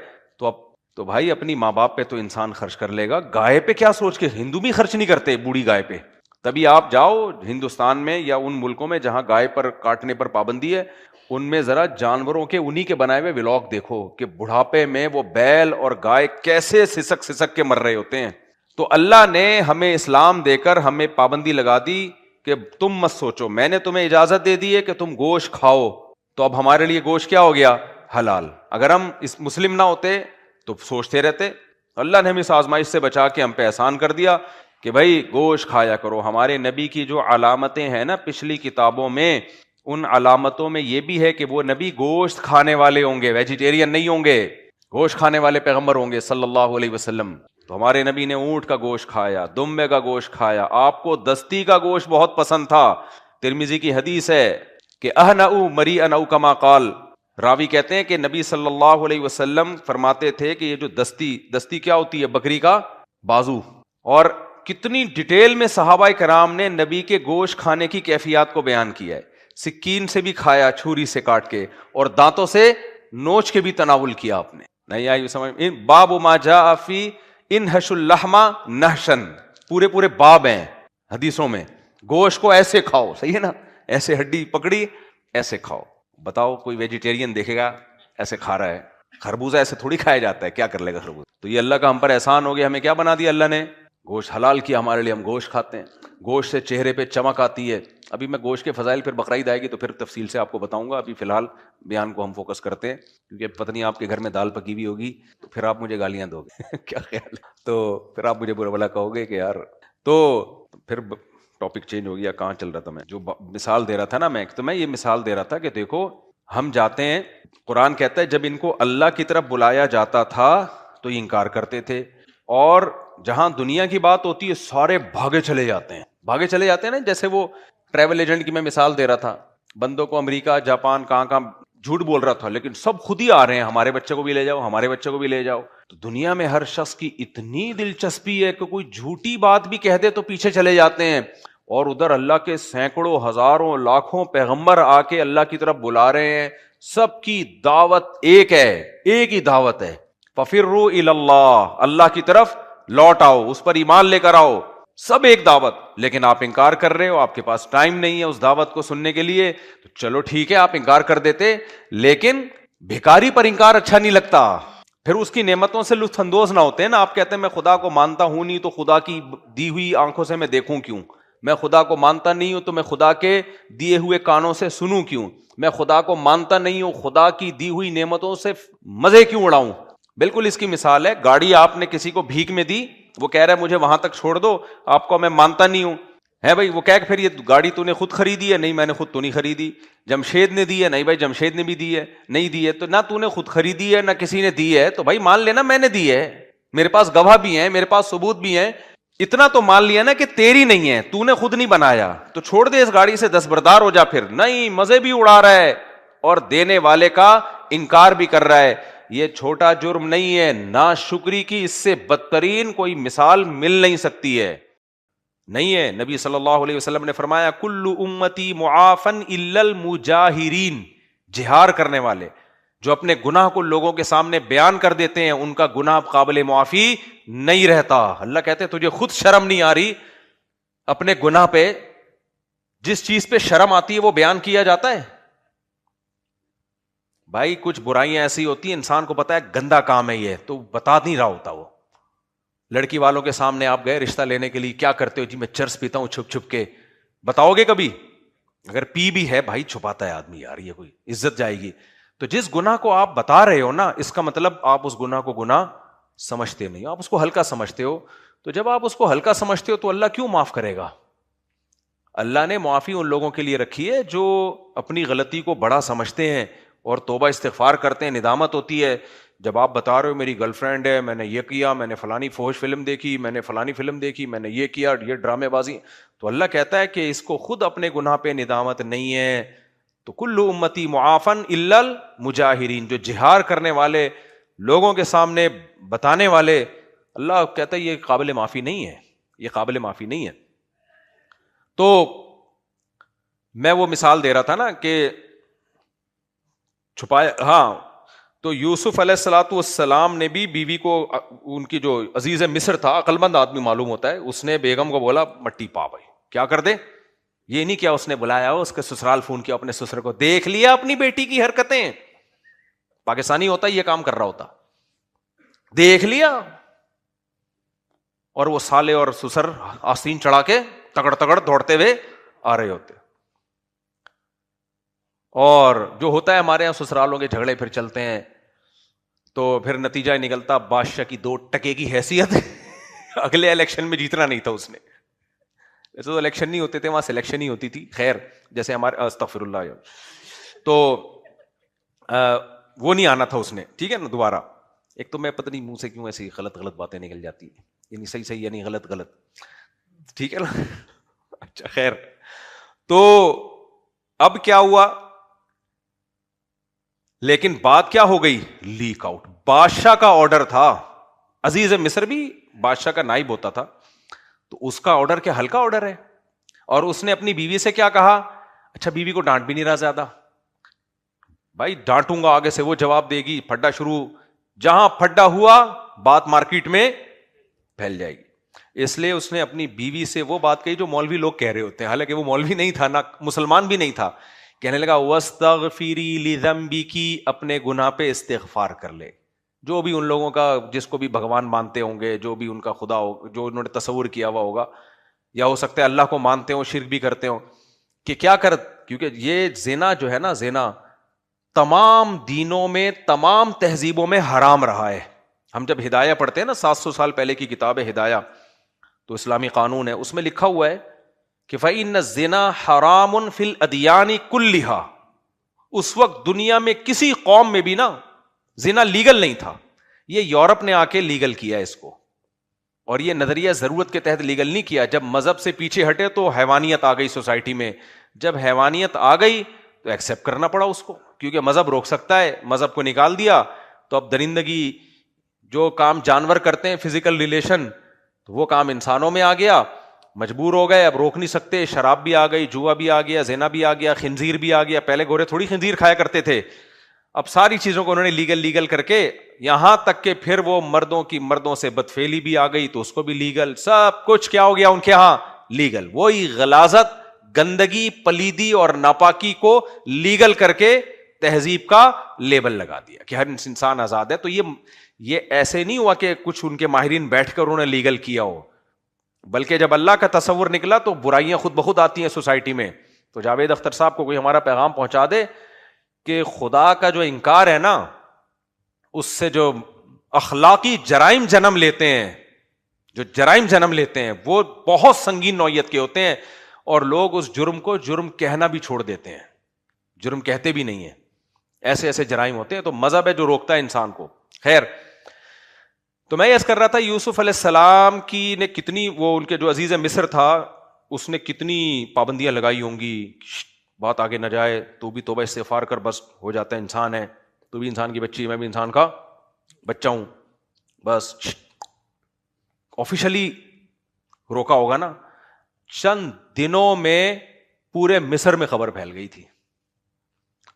تو بھائی اپنی ماں باپ پہ تو انسان خرچ کر لے گا. گائے پہ کیا سوچ کے, ہندو بھی خرچ نہیں کرتے بوڑھی گائے پہ. تبھی آپ جاؤ ہندوستان میں یا ان ملکوں میں جہاں گائے پر کاٹنے پر پابندی ہے, ان میں ذرا جانوروں کے انہی کے بنائے ہوئے ولاگ دیکھو کہ بڑھاپے میں وہ بیل اور گائے کیسے سسک سسک کے مر رہے ہوتے ہیں. تو اللہ نے ہمیں اسلام دے کر ہمیں پابندی لگا دی کہ تم مت سوچو, میں نے تمہیں اجازت دے دی ہے کہ تم گوشت کھاؤ, تو اب ہمارے لیے گوشت کیا ہو گیا؟ حلال. اگر ہم اس مسلم نہ ہوتے تو سوچتے رہتے. اللہ نے ہمیں اس آزمائش سے بچا کے ہم پہ احسان کر دیا کہ بھائی گوشت کھایا کرو. ہمارے نبی کی جو علامتیں ہیں نا پچھلی کتابوں میں, ان علامتوں میں یہ بھی ہے کہ وہ نبی گوشت کھانے والے ہوں گے, ویجیٹیرین نہیں ہوں گے, گوشت کھانے والے پیغمبر ہوں گے صلی اللہ علیہ وسلم. تو ہمارے نبی نے اونٹ کا گوشت کھایا, دمبے کا گوشت کھایا. آپ کو دستی کا گوشت بہت پسند تھا. ترمذی کی حدیث ہے کہ اہنؤ مریئن او کما قال, راوی کہتے ہیں کہ نبی صلی اللہ علیہ وسلم فرماتے تھے کہ یہ جو دستی کیا ہوتی ہے؟ بکری کا بازو. اور کتنی ڈیٹیل میں صحابہ کرام نے نبی کے گوشت کھانے کی کیفیات کو بیان کیا ہے. سکین سے بھی کھایا, چھری سے کاٹ کے, اور دانتوں سے نوچ کے بھی تناول کیا. آپ نے نہیں آئی سمجھ؟ باب ما جاء فی انحش اللحم نحشن, پورے باب ہیں حدیثوں میں. گوشت کو ایسے کھاؤ, صحیح ہے نا, ایسے ہڈی پکڑی ایسے کھاؤ. بتاؤ کوئی ویجیٹیرین دیکھے گا ایسے کھا رہا ہے؟ خربوزہ ایسے تھوڑی کھایا جاتا ہے, کیا کر لے گا خربوزہ؟ تو یہ اللہ کا ہم پر احسان ہو گیا. ہمیں کیا بنا دیا اللہ نے؟ گوشت حلال کیا ہمارے لیے, ہم گوشت کھاتے ہیں. گوشت سے چہرے پہ چمک آتی ہے. ابھی میں گوشت کے فضائل پھر بقرعید آئے گی تو پھر تفصیل سے آپ کو بتاؤں گا. ابھی فی الحال بیان کو ہم فوکس کرتے ہیں, کیونکہ پتہ نہیں آپ کے گھر میں دال پکی ہوئی ہوگی تو پھر آپ مجھے گالیاں دو گے کیا خیال ہے؟ تو پھر آپ مجھے برا بھلا کہو گے کہ یار. تو پھر ٹاپک چینج ہو گیا. کہاں چل رہا تھا میں؟ جو مثال دے رہا تھا نا میں یہ مثال دے رہا تھا کہ دیکھو ہم جاتے ہیں, قرآن کہتا ہے جب ان کو اللہ کی طرف بلایا جاتا تھا تو یہ انکار کرتے تھے, اور جہاں دنیا کی بات ہوتی ہے سارے بھاگے چلے جاتے ہیں نا. جیسے وہ ٹریول ایجنٹ کی میں مثال دے رہا تھا, بندوں کو امریکہ جاپان کہاں جھوٹ بول رہا تھا, لیکن سب خود ہی آ رہے ہیں, ہمارے بچے کو بھی لے جاؤ, ہمارے بچے کو بھی لے جاؤ. تو دنیا میں ہر شخص کی اتنی دلچسپی ہے کہ کوئی جھوٹی بات بھی کہہ دے تو پیچھے چلے جاتے ہیں. اور ادھر اللہ کے سینکڑوں ہزاروں لاکھوں پیغمبر آ کے اللہ کی طرف بلا رہے ہیں. سب کی دعوت ایک ہے, ایک ہی دعوت ہے, ففروا الی اللہ, اللہ کی طرف لوٹ آؤ, اس پر ایمان لے کر آؤ. سب ایک دعوت, لیکن آپ انکار کر رہے ہو, آپ کے پاس ٹائم نہیں ہے اس دعوت کو سننے کے لیے. تو چلو ٹھیک ہے آپ انکار کر دیتے, لیکن بھکاری پر انکار اچھا نہیں لگتا. پھر اس کی نعمتوں سے لطف اندوز نہ ہوتے ہیں نا. آپ کہتے ہیں میں خدا کو مانتا ہوں نہیں تو خدا کی دی ہوئی آنکھوں سے میں دیکھوں کیوں؟ میں خدا کو مانتا نہیں ہوں تو میں خدا کے دیے ہوئے کانوں سے سنوں کیوں؟ میں خدا کو مانتا نہیں ہوں, خدا کی دی ہوئی نعمتوں سے مزے کیوں اڑاؤں؟ بالکل اس کی مثال ہے، گاڑی آپ نے کسی کو بھیک میں دی، وہ کہہ رہا ہے مجھے وہاں تک چھوڑ دو، آپ کو میں مانتا نہیں ہوں، ہے بھائی، وہ کہ پھر یہ گاڑی تو نے خود خریدی ہے، نہیں میں نے خود تو نہیں خریدی. جمشید نے دی ہے، نہیں بھائی جمشید نے بھی دی ہے، نہیں دی ہے، تو نہ تو نے خود خریدی ہے نہ کسی نے دی ہے، تو بھائی مان لینا میں نے دی ہے، میرے پاس گواہ بھی ہیں، میرے پاس ثبوت بھی ہیں، اتنا تو مان لیا نا کہ تیری نہیں ہے، تو نے خود نہیں بنایا، تو چھوڑ دے اس گاڑی سے، دستبردار ہو جا. پھر نہیں، مزے بھی اڑا رہا ہے اور دینے والے کا انکار بھی کر رہا ہے. یہ چھوٹا جرم نہیں ہے، ناشکری کی اس سے بدترین کوئی مثال مل نہیں سکتی ہے، نہیں ہے. نبی صلی اللہ علیہ وسلم نے فرمایا کل امتی معافن الا المجاہرین، جہار کرنے والے جو اپنے گناہ کو لوگوں کے سامنے بیان کر دیتے ہیں، ان کا گناہ قابل معافی نہیں رہتا. اللہ کہتے ہیں تجھے خود شرم نہیں آ رہی اپنے گناہ پہ؟ جس چیز پہ شرم آتی ہے وہ بیان کیا جاتا ہے؟ بھائی کچھ برائیاں ایسی ہوتی ہیں انسان کو پتا ہے گندا کام ہے یہ، تو بتا نہیں رہا ہوتا. وہ لڑکی والوں کے سامنے آپ گئے رشتہ لینے کے لیے، کیا کرتے ہو؟ جی میں چرس پیتا ہوں چھپ چھپ کے. بتاؤ گے کبھی؟ اگر پی بھی ہے بھائی چھپاتا ہے آدمی، یار یہ کوئی عزت جائے گی. تو جس گناہ کو آپ بتا رہے ہو نا، اس کا مطلب آپ اس گناہ کو گناہ سمجھتے نہیں، آپ اس کو ہلکا سمجھتے ہو. تو جب آپ اس کو ہلکا سمجھتے ہو تو اللہ کیوں معاف کرے گا؟ اللہ نے معافی ان لوگوں کے لیے رکھی ہے جو اپنی غلطی کو بڑا سمجھتے ہیں اور توبہ استغفار کرتے ہیں، ندامت ہوتی ہے. جب آپ بتا رہے ہو میری گرل فرینڈ ہے، میں نے یہ کیا، میں نے فلانی فحش فلم دیکھی، میں نے فلانی فلم دیکھی، میں نے یہ کیا، یہ ڈرامے بازی، تو اللہ کہتا ہے کہ اس کو خود اپنے گناہ پہ ندامت نہیں ہے. تو کل امتی معافن الا المجاہرین، جو جہار کرنے والے، لوگوں کے سامنے بتانے والے، اللہ کہتا ہے یہ قابل معافی نہیں ہے، یہ قابل معافی نہیں ہے. تو میں وہ مثال دے رہا تھا نا کہ چھپایا، ہاں. تو یوسف علیہ الصلوۃ والسلام نے بھی بیوی کو، ان کی جو عزیز مصر تھا، عقل مند آدمی معلوم ہوتا ہے، اس نے بیگم کو بولا مٹی پا بھائی، کیا کر دے. یہ نہیں کیا اس نے بلایا ہو اس کے سسرال، فون کیا اپنے سسر کو، دیکھ لیا اپنی بیٹی کی حرکتیں. پاکستانی ہوتا یہ کام کر رہا ہوتا، دیکھ لیا، اور وہ سالے اور سسر آستین چڑھا کے تگڑ تگڑ دوڑتے ہوئے آ رہے ہوتے. اور جو ہوتا ہے ہمارے یہاں سسرالوں کے جھگڑے پھر چلتے ہیں، تو پھر نتیجہ نکلتا بادشاہ کی 2 ٹکے کی حیثیت. اگلے الیکشن میں جیتنا نہیں تھا اس نے، ویسے تو الیکشن نہیں ہوتے تھے وہاں، سلیکشن ہی ہوتی تھی. خیر جیسے ہمارے استغفر اللہ، تو وہ نہیں آنا تھا اس نے، ٹھیک ہے نا. دوبارہ ایک تو میں پتہ نہیں منہ سے کیوں ایسی غلط غلط باتیں نکل جاتی ہیں، یعنی صحیح صحیح یعنی غلط غلط، ٹھیک ہے نا. اچھا خیر. تو اب کیا ہوا، لیکن بات کیا ہو گئی، لیک آؤٹ. بادشاہ کا آرڈر تھا، عزیز مصر بھی بادشاہ کا نائب ہوتا تھا، تو اس کا آرڈر کیا ہلکا آرڈر ہے. اور اس نے اپنی بیوی سے کیا کہا، اچھا بیوی کو ڈانٹ بھی نہیں رہا زیادہ، بھائی ڈانٹوں گا آگے سے وہ جواب دے گی، پھڈا شروع، جہاں پھڈا ہوا بات مارکیٹ میں پھیل جائے گی. اس لیے اس نے اپنی بیوی سے وہ بات کہی جو مولوی لوگ کہہ رہے ہوتے ہیں، حالانکہ وہ مولوی نہیں تھا، نہ مسلمان بھی نہیں تھا. کہنے لگا وَاسْتَغْفِرِي لِذَنْبِكِ، اپنے گناہ پہ استغفار کر لے. جو بھی ان لوگوں کا، جس کو بھی بھگوان مانتے ہوں گے، جو بھی ان کا خدا ہو، جو انہوں نے تصور کیا ہوا ہوگا، یا ہو سکتا ہے اللہ کو مانتے ہوں شرک بھی کرتے ہوں، کہ کیا کر، کیونکہ یہ زنا جو ہے نا، زنا تمام دینوں میں، تمام تہذیبوں میں حرام رہا ہے. ہم جب ہدایہ پڑھتے ہیں نا، 700 سال پہلے کی کتاب ہے ہدایہ، تو اسلامی قانون ہے، اس میں لکھا ہوا ہے کہ فَإِنَّ الزِّنَا حَرَامٌ فِي الْأَدْيَانِ كُلِّهَا. اس وقت دنیا میں کسی قوم میں بھی نا زنا لیگل نہیں تھا. یہ یورپ نے آ کے لیگل کیا اس کو، اور یہ نظریہ ضرورت کے تحت لیگل نہیں کیا. جب مذہب سے پیچھے ہٹے تو حیوانیت آ گئی سوسائٹی میں، جب حیوانیت آ گئی تو ایکسیپٹ کرنا پڑا اس کو، کیونکہ مذہب روک سکتا ہے. مذہب کو نکال دیا تو اب درندگی، جو کام جانور کرتے ہیں فزیکل ریلیشن، تو وہ کام انسانوں میں آ گیا. مجبور ہو گئے، اب روک نہیں سکتے. شراب بھی آ گئی، جوا بھی آ گیا، زنا بھی آ گیا، خنزیر بھی آ گیا. پہلے گورے تھوڑی خنزیر کھایا کرتے تھے، اب ساری چیزوں کو انہوں نے لیگل کر کے، یہاں تک کہ پھر وہ مردوں سے بدفعلی بھی آ گئی تو اس کو بھی لیگل. سب کچھ کیا ہو گیا ان کے ہاں، لیگل. وہی غلاظت، گندگی، پلیدی اور ناپاکی کو لیگل کر کے تہذیب کا لیبل لگا دیا کہ ہر انسان آزاد ہے. تو یہ ایسے نہیں ہوا کہ کچھ ان کے ماہرین بیٹھ کر انہوں نے لیگل کیا ہو، بلکہ جب اللہ کا تصور نکلا تو برائیاں خود بخود آتی ہیں سوسائٹی میں. تو جاوید اختر صاحب کو کوئی ہمارا پیغام پہنچا دے کہ خدا کا جو انکار ہے نا، اس سے جو اخلاقی جرائم جنم لیتے ہیں، جو جرائم جنم لیتے ہیں وہ بہت سنگین نوعیت کے ہوتے ہیں، اور لوگ اس جرم کو جرم کہنا بھی چھوڑ دیتے ہیں، جرم کہتے بھی نہیں ہیں. ایسے ایسے جرائم ہوتے ہیں. تو مذہب ہے جو روکتا ہے انسان کو. خیر، تو میں یس کر رہا تھا یوسف علیہ السلام کی نے کتنی، وہ ان کے جو عزیز مصر تھا اس نے کتنی پابندیاں لگائی ہوں گی، بات آگے نہ جائے، تو بھی توبہ استغفار کر، بس ہو جاتا ہے، انسان ہے، تو بھی انسان کی بچی، میں بھی انسان کا بچہ ہوں، بس آفیشلی روکا ہوگا نا. چند دنوں میں پورے مصر میں خبر پھیل گئی تھی.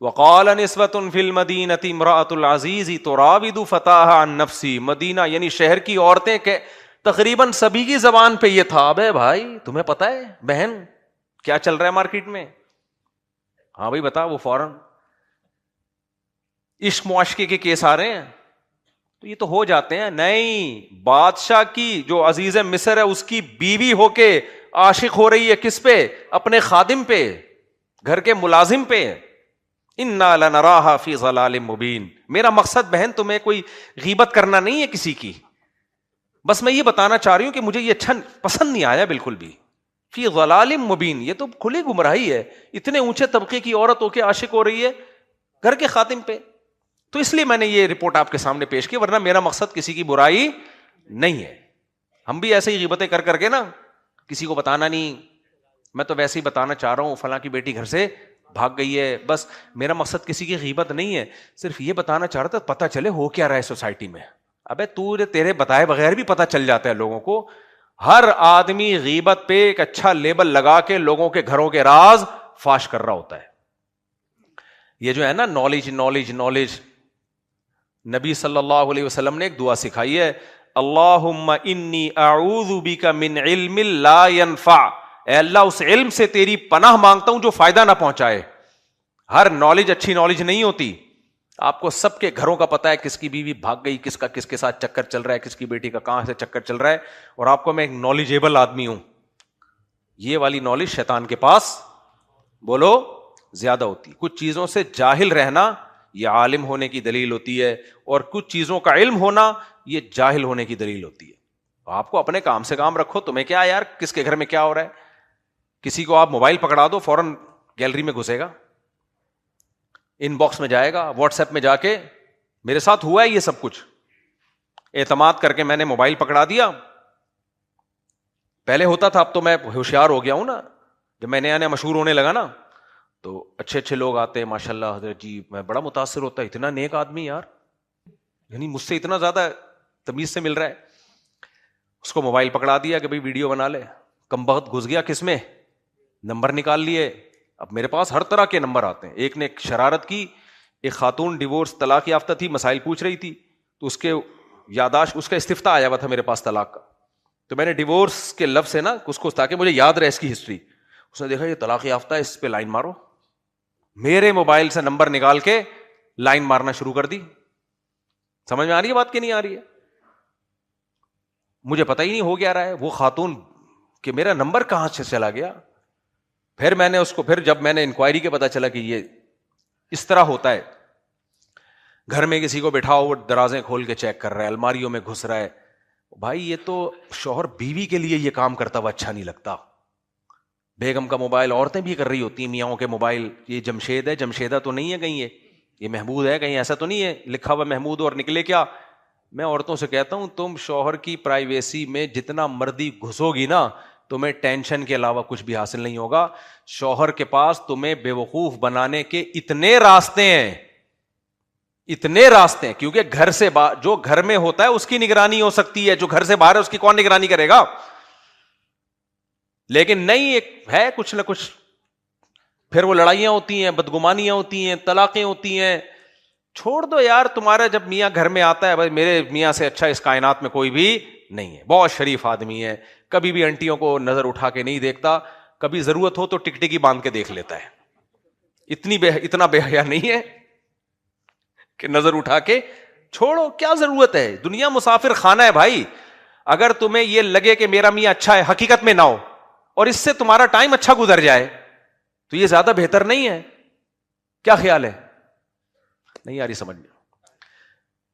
وقال نسوۃ فی المدینہ امرأۃ العزیز تراود فتاها عن نفسی. مدینہ یعنی شہر کی عورتیں کہ تقریباً سبھی کی زبان پہ یہ تھا، ابے بھائی تمہیں پتہ ہے بہن کیا چل رہا ہے مارکیٹ میں؟ ہاں بھائی بتا. وہ فوراً عشق معاشقے کے کیس آ رہے ہیں، تو یہ تو ہو جاتے ہیں. نہیں، بادشاہ کی جو عزیز مصر ہے اس کی بیوی ہو کے عاشق ہو رہی ہے کس پہ؟ اپنے خادم پہ، گھر کے ملازم پہ. انا لنراھا فی ضلال مبین. میرا مقصد بہن تمہیں کوئی غیبت کرنا نہیں ہے کسی کی، بس میں یہ بتانا چاہ رہی ہوں کہ مجھے یہ اچھا پسند نہیں آیا بالکل بھی. فی ضلال مبین، یہ تو کھلی گمراہی ہے. اتنے اونچے طبقے کی عورت ہو کے عاشق ہو رہی ہے گھر کے خادم پہ. تو اس لیے میں نے یہ رپورٹ آپ کے سامنے پیش کی، ورنہ میرا مقصد کسی کی برائی نہیں ہے. ہم بھی ایسے ہی غیبتیں کر کر کے نا کسی کو بتانا نہیں. میں تو ویسے ہی بتانا چاہ رہا ہوں فلاں کی بیٹی گھر سے بھاگ گئی ہے، بس میرا مقصد کسی کی غیبت نہیں ہے. صرف یہ بتانا چاہ رہا تھا پتہ چلے ہو کیا رہا ہے سوسائٹی میں. ابے تیرے بتائے بغیر بھی پتہ چل جاتا ہے لوگوں کو. ہر آدمی غیبت پہ ایک اچھا لیبل لگا کے لوگوں کے گھروں کے راز فاش کر رہا ہوتا ہے. یہ جو ہے نا نالج نالج نالج، نبی صلی اللہ علیہ وسلم نے ایک دعا سکھائی ہے، اللہم انی اعوذ بک من علم لا ینفع. اے اللہ اس علم سے تیری پناہ مانگتا ہوں جو فائدہ نہ پہنچائے. ہر نالج اچھی نالج نہیں ہوتی. آپ کو سب کے گھروں کا پتا ہے کس کی بیوی بھاگ گئی، کس کا کس کے ساتھ چکر چل رہا ہے، کس کی بیٹی کا کہاں سے چکر چل رہا ہے، اور آپ کو میں ایک نالجیبل آدمی ہوں. یہ والی نالج شیطان کے پاس بولو زیادہ ہوتی. کچھ چیزوں سے جاہل رہنا یہ عالم ہونے کی دلیل ہوتی ہے، اور کچھ چیزوں کا علم ہونا یہ جاہل ہونے کی دلیل ہوتی ہے. آپ کو اپنے کام سے کام رکھو، تمہیں کیا یار کس کے گھر میں کیا ہو رہا ہے. کسی کو آپ موبائل پکڑا دو فوراً گیلری میں گھسے گا، ان باکس میں جائے گا، واٹس ایپ میں جا کے میرے ساتھ ہوا ہے یہ سب کچھ. اعتماد کر کے میں نے موبائل پکڑا دیا. پہلے ہوتا تھا، اب تو میں ہوشیار ہو گیا ہوں نا. جب میں نیا نیا مشہور ہونے لگا نا تو اچھے اچھے لوگ آتے ہیں، ماشاء اللہ حضرت جی، میں بڑا متاثر ہوتا ہے، اتنا نیک آدمی یار، یعنی مجھ سے اتنا زیادہ تمیز سے مل رہا ہے. اس کو موبائل پکڑا دیا کہ بھائی ویڈیو بنا لے. کم بخت گھس گیا کس میں، نمبر نکال لیے. اب میرے پاس ہر طرح کے نمبر آتے ہیں. ایک نے ایک شرارت کی، ایک خاتون ڈیورس طلاق یافتہ تھی، مسائل پوچھ رہی تھی، تو اس کے یاداشت، اس کا استفتاء آیا ہوا تھا میرے پاس طلاق کا. تو میں نے ڈیورس کے لفظ سے نا اس کو، تاکہ مجھے یاد رہے اس کی ہسٹری. اس نے دیکھا یہ طلاق یافتہ ہے، اس پہ لائن مارو. میرے موبائل سے نمبر نکال کے لائن مارنا شروع کر دی. سمجھ میں آ رہی ہے بات کہ نہیں آ رہی ہے؟ مجھے پتہ ہی نہیں ہو گیا رہا ہے. وہ خاتون کہ میرا نمبر کہاں سے چلا گیا. پھر میں نے اس کو، پھر جب میں نے انکوائری کے پتا چلا کہ یہ اس طرح ہوتا ہے، گھر میں کسی کو بٹھاؤ وہ درازیں کھول کے چیک کر رہا ہے، الماریوں میں گھس رہا ہے. بھائی یہ تو شوہر بیوی کے لیے یہ کام کرتا ہوا اچھا نہیں لگتا. بیگم کا موبائل عورتیں بھی کر رہی ہوتی ہیں، میاں کے موبائل. یہ جمشید ہے، جمشیدہ تو نہیں ہے کہیں، یہ محمود ہے کہیں، ایسا تو نہیں ہے لکھا ہوا محمود اور نکلے کیا. میں عورتوں سے کہتا ہوں تم شوہر کی پرائیویسی میں جتنا مرضی گھسو گی نا، تمہیں ٹینشن کے علاوہ کچھ بھی حاصل نہیں ہوگا. شوہر کے پاس تمہیں بیوقوف بنانے کے اتنے راستے ہیں، اتنے راستے ہیں. کیونکہ گھر سے جو گھر میں ہوتا ہے اس کی نگرانی ہو سکتی ہے، جو گھر سے باہر ہے اس کی کون نگرانی کرے گا. لیکن نہیں، ایک ہے کچھ نہ کچھ. پھر وہ لڑائیاں ہوتی ہیں، بدگمانیاں ہوتی ہیں، طلاقیں ہوتی ہیں. چھوڑ دو یار، تمہارا جب میاں گھر میں آتا ہے، بھائی میرے میاں سے اچھا اس کائنات میں کوئی بھی نہیں ہے، بہت شریف آدمی ہے، کبھی بھی انٹیوں کو نظر اٹھا کے نہیں دیکھتا، کبھی ضرورت ہو تو ٹکٹکی باندھ کے دیکھ لیتا ہے. اتنا بے حیا نہیں ہے کہ نظر اٹھا کے. چھوڑو، کیا ضرورت ہے، دنیا مسافر خانہ ہے بھائی. اگر تمہیں یہ لگے کہ میرا میاں اچھا ہے، حقیقت میں نہ ہو، اور اس سے تمہارا ٹائم اچھا گزر جائے تو یہ زیادہ بہتر نہیں ہے؟ کیا خیال ہے؟ نہیں آ رہی سمجھ میں؟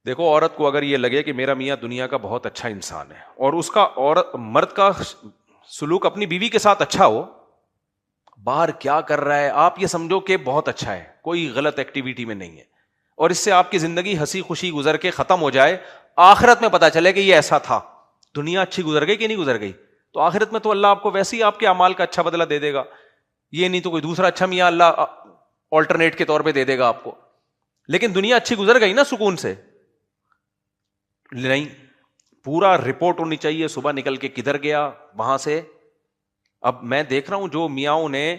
دیکھو عورت کو اگر یہ لگے کہ میرا میاں دنیا کا بہت اچھا انسان ہے اور اس کا مرد کا سلوک اپنی بیوی کے ساتھ اچھا ہو، باہر کیا کر رہا ہے آپ یہ سمجھو کہ بہت اچھا ہے، کوئی غلط ایکٹیویٹی میں نہیں ہے، اور اس سے آپ کی زندگی ہنسی خوشی گزر کے ختم ہو جائے، آخرت میں پتا چلے کہ یہ ایسا تھا، دنیا اچھی گزر گئی کہ نہیں گزر گئی، تو آخرت میں تو اللہ آپ کو ویسے ہی آپ کے اعمال کا اچھا بدلہ دے دے گا، یہ نہیں تو کوئی دوسرا اچھا میاں اللہ آلٹرنیٹ کے طور پہ دے دے گا آپ کو. لیکن دنیا اچھی گزر گئی نا سکون سے، نہیں، پورا رپورٹ ہونی چاہیے صبح نکل کے کدھر گیا وہاں سے. اب میں دیکھ رہا ہوں جو میاں نے،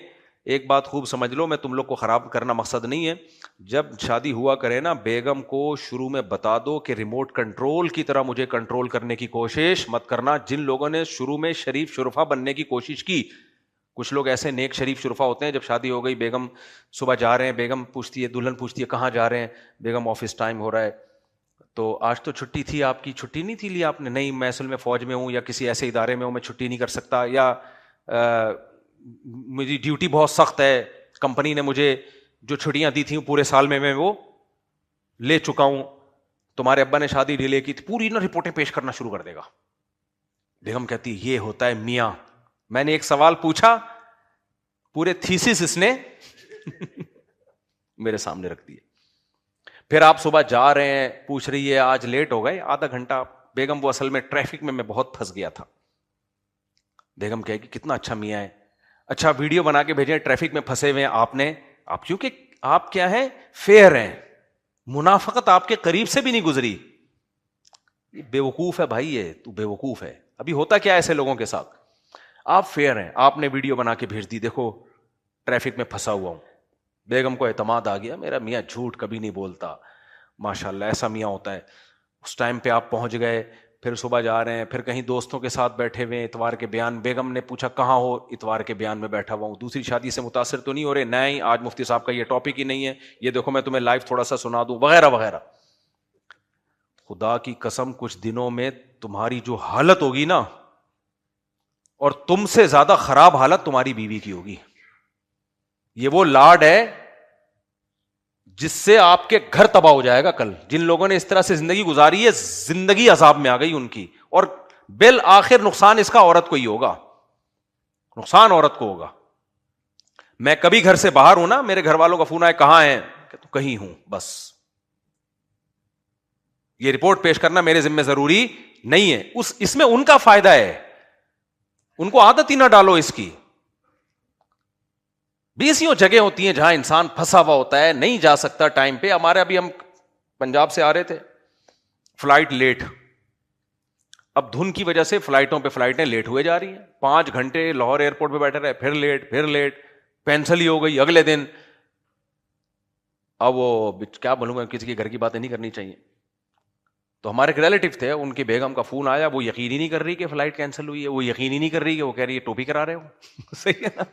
ایک بات خوب سمجھ لو، میں تم لوگ کو خراب کرنا مقصد نہیں ہے، جب شادی ہوا کرے نا بیگم کو شروع میں بتا دو کہ ریموٹ کنٹرول کی طرح مجھے کنٹرول کرنے کی کوشش مت کرنا. جن لوگوں نے شروع میں شریف شرفا بننے کی کوشش کی، کچھ لوگ ایسے نیک شریف شرفا ہوتے ہیں، جب شادی ہو گئی بیگم صبح جا رہے ہیں، بیگم پوچھتی ہے، دلہن پوچھتی ہے کہاں جا رہے ہیں، بیگم آفس ٹائم ہو رہا ہے، تو آج تو چھٹی تھی آپ کی، چھٹی نہیں تھی لی آپ نے، نہیں میں اصل میں فوج میں ہوں یا کسی ایسے ادارے میں ہوں، میں چھٹی نہیں کر سکتا، یا میری ڈیوٹی بہت سخت ہے، کمپنی نے مجھے جو چھٹیاں دی تھیں پورے سال میں وہ لے چکا ہوں، تمہارے ابا نے شادی ڈیلے کی تھی، پوری نا رپورٹیں پیش کرنا شروع کر دے گا. بیگم کہتی یہ ہوتا ہے میاں. میں نے ایک سوال پوچھا، پورے تھیسس اس نے میرے سامنے رکھ دیے. پھر آپ صبح جا رہے ہیں، پوچھ رہی ہے آج لیٹ ہو گئے آدھا گھنٹہ، بیگم وہ اصل میں ٹریفک میں بہت پھنس گیا تھا. بیگم کہے گی کتنا اچھا میاں ہے، اچھا ویڈیو بنا کے بھیجیں ٹریفک میں پھنسے ہوئے آپ نے، آپ کیونکہ آپ کیا ہے فیئر ہیں، منافقت آپ کے قریب سے بھی نہیں گزری. بے وقوف ہے بھائی، یہ تو بے وقوف ہے. ابھی ہوتا کیا ایسے لوگوں کے ساتھ، آپ فیئر ہیں، آپ نے ویڈیو بنا کے بھیج دی، دیکھو ٹریفک میں پھنسا ہوا ہوں. بیگم کو اعتماد آ گیا، میرا میاں جھوٹ کبھی نہیں بولتا، ماشاءاللہ ایسا میاں ہوتا ہے. اس ٹائم پہ آپ پہنچ گئے، پھر صبح جا رہے ہیں، پھر کہیں دوستوں کے ساتھ بیٹھے ہوئے، اتوار کے بیان، بیگم نے پوچھا کہاں ہو، اتوار کے بیان میں بیٹھا ہوا ہوں. دوسری شادی سے متاثر تو نہیں ہو رہے؟ نہیں، آج مفتی صاحب کا یہ ٹاپک ہی نہیں ہے، یہ دیکھو میں تمہیں لائیو تھوڑا سا سنا دوں، وغیرہ وغیرہ. خدا کی قسم کچھ دنوں میں تمہاری جو حالت ہوگی نا، اور تم سے زیادہ خراب حالت تمہاری بیوی کی ہوگی. یہ وہ لاڈ ہے جس سے آپ کے گھر تباہ ہو جائے گا کل. جن لوگوں نے اس طرح سے زندگی گزاری ہے، زندگی عذاب میں آ گئی ان کی، اور بالآخر نقصان اس کا عورت کو ہی ہوگا، نقصان عورت کو ہوگا. میں کبھی گھر سے باہر ہوں نا، میرے گھر والوں کا فون آئے کہاں ہیں، کہ تو کہیں ہوں، بس یہ رپورٹ پیش کرنا میرے ذمہ ضروری نہیں ہے. اس میں ان کا فائدہ ہے، ان کو عادت ہی نہ ڈالو اس کی. 20 جگہ ہوتی ہیں جہاں انسان پھنسا ہوا ہوتا ہے، نہیں جا سکتا ٹائم پہ. ہمارے ابھی ہم پنجاب سے آ رہے تھے، فلائٹ لیٹ، اب دھن کی وجہ سے فلائٹوں پہ فلائٹیں لیٹ ہوئے جا رہی ہیں. 5 گھنٹے لاہور ایئرپورٹ پہ بیٹھے رہے، پھر لیٹ، پینسل ہی ہو گئی اگلے دن. اب وہ کیا بولوں گا، کسی کے گھر کی باتیں نہیں کرنی چاہیے. تو ہمارے ایک ریلیٹو تھے، ان کی بیگم کا فون آیا، وہ یقین ہی نہیں کر رہی کہ فلائٹ کینسل ہوئی ہے، وہ یقین ہی نہیں کر رہی کہ، وہ کہہ رہی ہے ٹوپی کرا رہے ہو. صحیح ہے نا.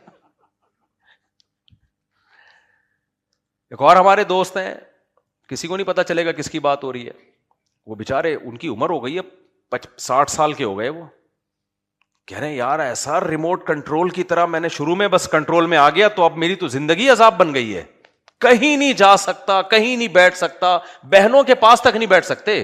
ایک اور ہمارے دوست ہیں، کسی کو نہیں پتا چلے گا کس کی بات ہو رہی ہے، وہ بےچارے ان کی عمر ہو گئی ہے 60 سال کے ہو گئے، وہ کہہ رہے ہیں یار ایسا ریموٹ کنٹرول کی طرح میں نے شروع میں بس کنٹرول میں آ گیا تو اب میری تو زندگی عذاب بن گئی ہے، کہیں نہیں جا سکتا، کہیں نہیں بیٹھ سکتا، بہنوں کے پاس تک نہیں بیٹھ سکتے.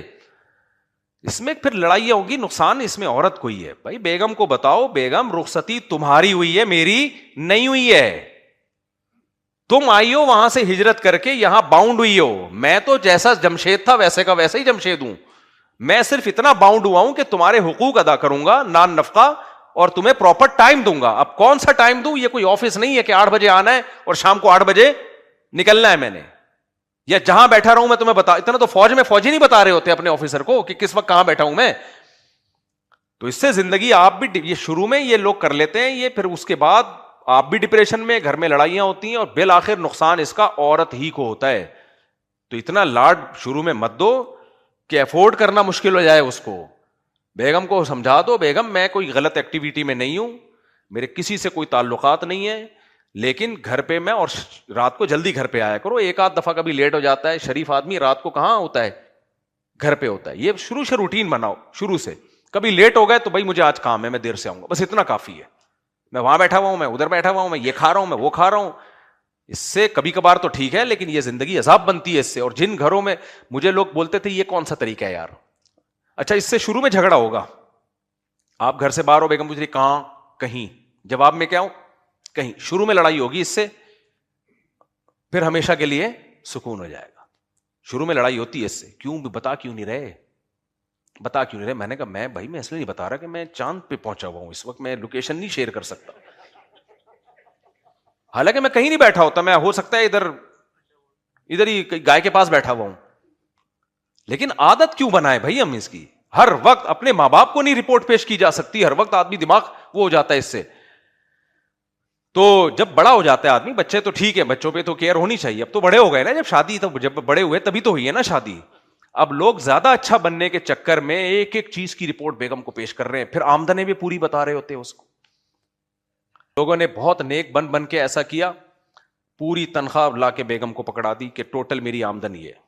اس میں پھر لڑائیاں ہوگی، نقصان اس میں عورت کو ہی ہے. بھائی بیگم کو بتاؤ، بیگم رخصتی تمہاری ہوئی ہے، میری نہیں ہوئی ہے. تم آئی ہو وہاں سے ہجرت کر کے، یہاں باؤنڈ ہوئی ہو. میں تو جیسا جمشید تھا ویسے کا ویسے ہی جمشید ہوں. میں صرف اتنا باؤنڈ ہوا ہوں کہ تمہارے حقوق ادا کروں گا، نان نفقہ، اور تمہیں پراپر ٹائم دوں گا. اب کون سا ٹائم دوں؟ یہ کوئی آفس نہیں ہے کہ 8 بجے آنا ہے اور شام کو 8 بجے نکلنا ہے میں نے، یا جہاں بیٹھا رہا ہوں میں تمہیں بتا. اتنا تو فوج میں فوجی نہیں بتا رہے ہوتے اپنے آفیسر کو کہ کس وقت کہاں بیٹھا ہوں میں. تو اس سے زندگی آپ بھی، یہ شروع میں یہ لوگ کر لیتے ہیں یہ، پھر اس کے بعد آپ بھی ڈپریشن میں، گھر میں لڑائیاں ہوتی ہیں، اور بالآخر نقصان اس کا عورت ہی کو ہوتا ہے. تو اتنا لاڈ شروع میں مت دو کہ افورڈ کرنا مشکل ہو جائے اس کو. بیگم کو سمجھا دو، بیگم میں کوئی غلط ایکٹیویٹی میں نہیں ہوں، میرے کسی سے کوئی تعلقات نہیں ہے، لیکن گھر پہ میں، اور رات کو جلدی گھر پہ آیا کرو. ایک آدھ دفعہ کبھی لیٹ ہو جاتا ہے، شریف آدمی رات کو کہاں ہوتا ہے، گھر پہ ہوتا ہے. یہ شروع سے روٹین بناؤ، شروع سے. کبھی لیٹ ہو گئے تو بھائی مجھے آج کام ہے، میں دیر سے آؤں گا، بس اتنا کافی ہے. میں وہاں بیٹھا ہوا ہوں، میں ادھر بیٹھا ہوا ہوں، میں یہ کھا رہا ہوں، میں وہ کھا رہا ہوں. اس سے کبھی کبھار تو ٹھیک ہے، لیکن یہ زندگی عذاب بنتی ہے اس سے. اور جن گھروں میں مجھے لوگ بولتے تھے یہ کون سا طریقہ ہے یار، اچھا اس سے شروع میں جھگڑا ہوگا، آپ گھر سے باہر ہو، بیگم پوچھ رہی کہاں، کہیں، جواب میں کیا ہوں، کہیں. شروع میں لڑائی ہوگی اس سے، پھر ہمیشہ کے لیے سکون ہو جائے گا. شروع میں لڑائی ہوتی ہے اس سے، کیوں بتا کیوں نہیں رہے، بتا کیوں نہیں رہے. میں نے کہا میں بھائی میں اس لیے نہیں بتا رہا کہ میں چاند پہ پہنچا ہوا ہوں اس وقت، میں لوکیشن نہیں شیئر کر سکتا، حالانکہ میں کہیں نہیں بیٹھا ہوتا، میں ہو سکتا ہے ادھر ہی گائے کے پاس بیٹھا ہوا ہوں. لیکن عادت کیوں بنائے بھائی ہم اس کی، ہر وقت اپنے ماں باپ کو نہیں رپورٹ پیش کی جا سکتی، ہر وقت آدمی دماغ وہ ہو جاتا ہے اس سے. تو جب بڑا ہو جاتا ہے آدمی، بچے تو ٹھیک ہے، بچوں پہ تو کیئر ہونی چاہیے، اب تو بڑے ہو گئے نا، جب شادی تو جب بڑے ہوئے تبھی تو ہوئی ہے نا شادی. اب لوگ زیادہ اچھا بننے کے چکر میں ایک ایک چیز کی رپورٹ بیگم کو پیش کر رہے ہیں، پھر آمدنیں بھی پوری بتا رہے ہوتے ہیں اس کو. لوگوں نے بہت نیک بن بن کے ایسا کیا، پوری تنخواہ لا کے بیگم کو پکڑا دی کہ ٹوٹل میری آمدن یہ ہے.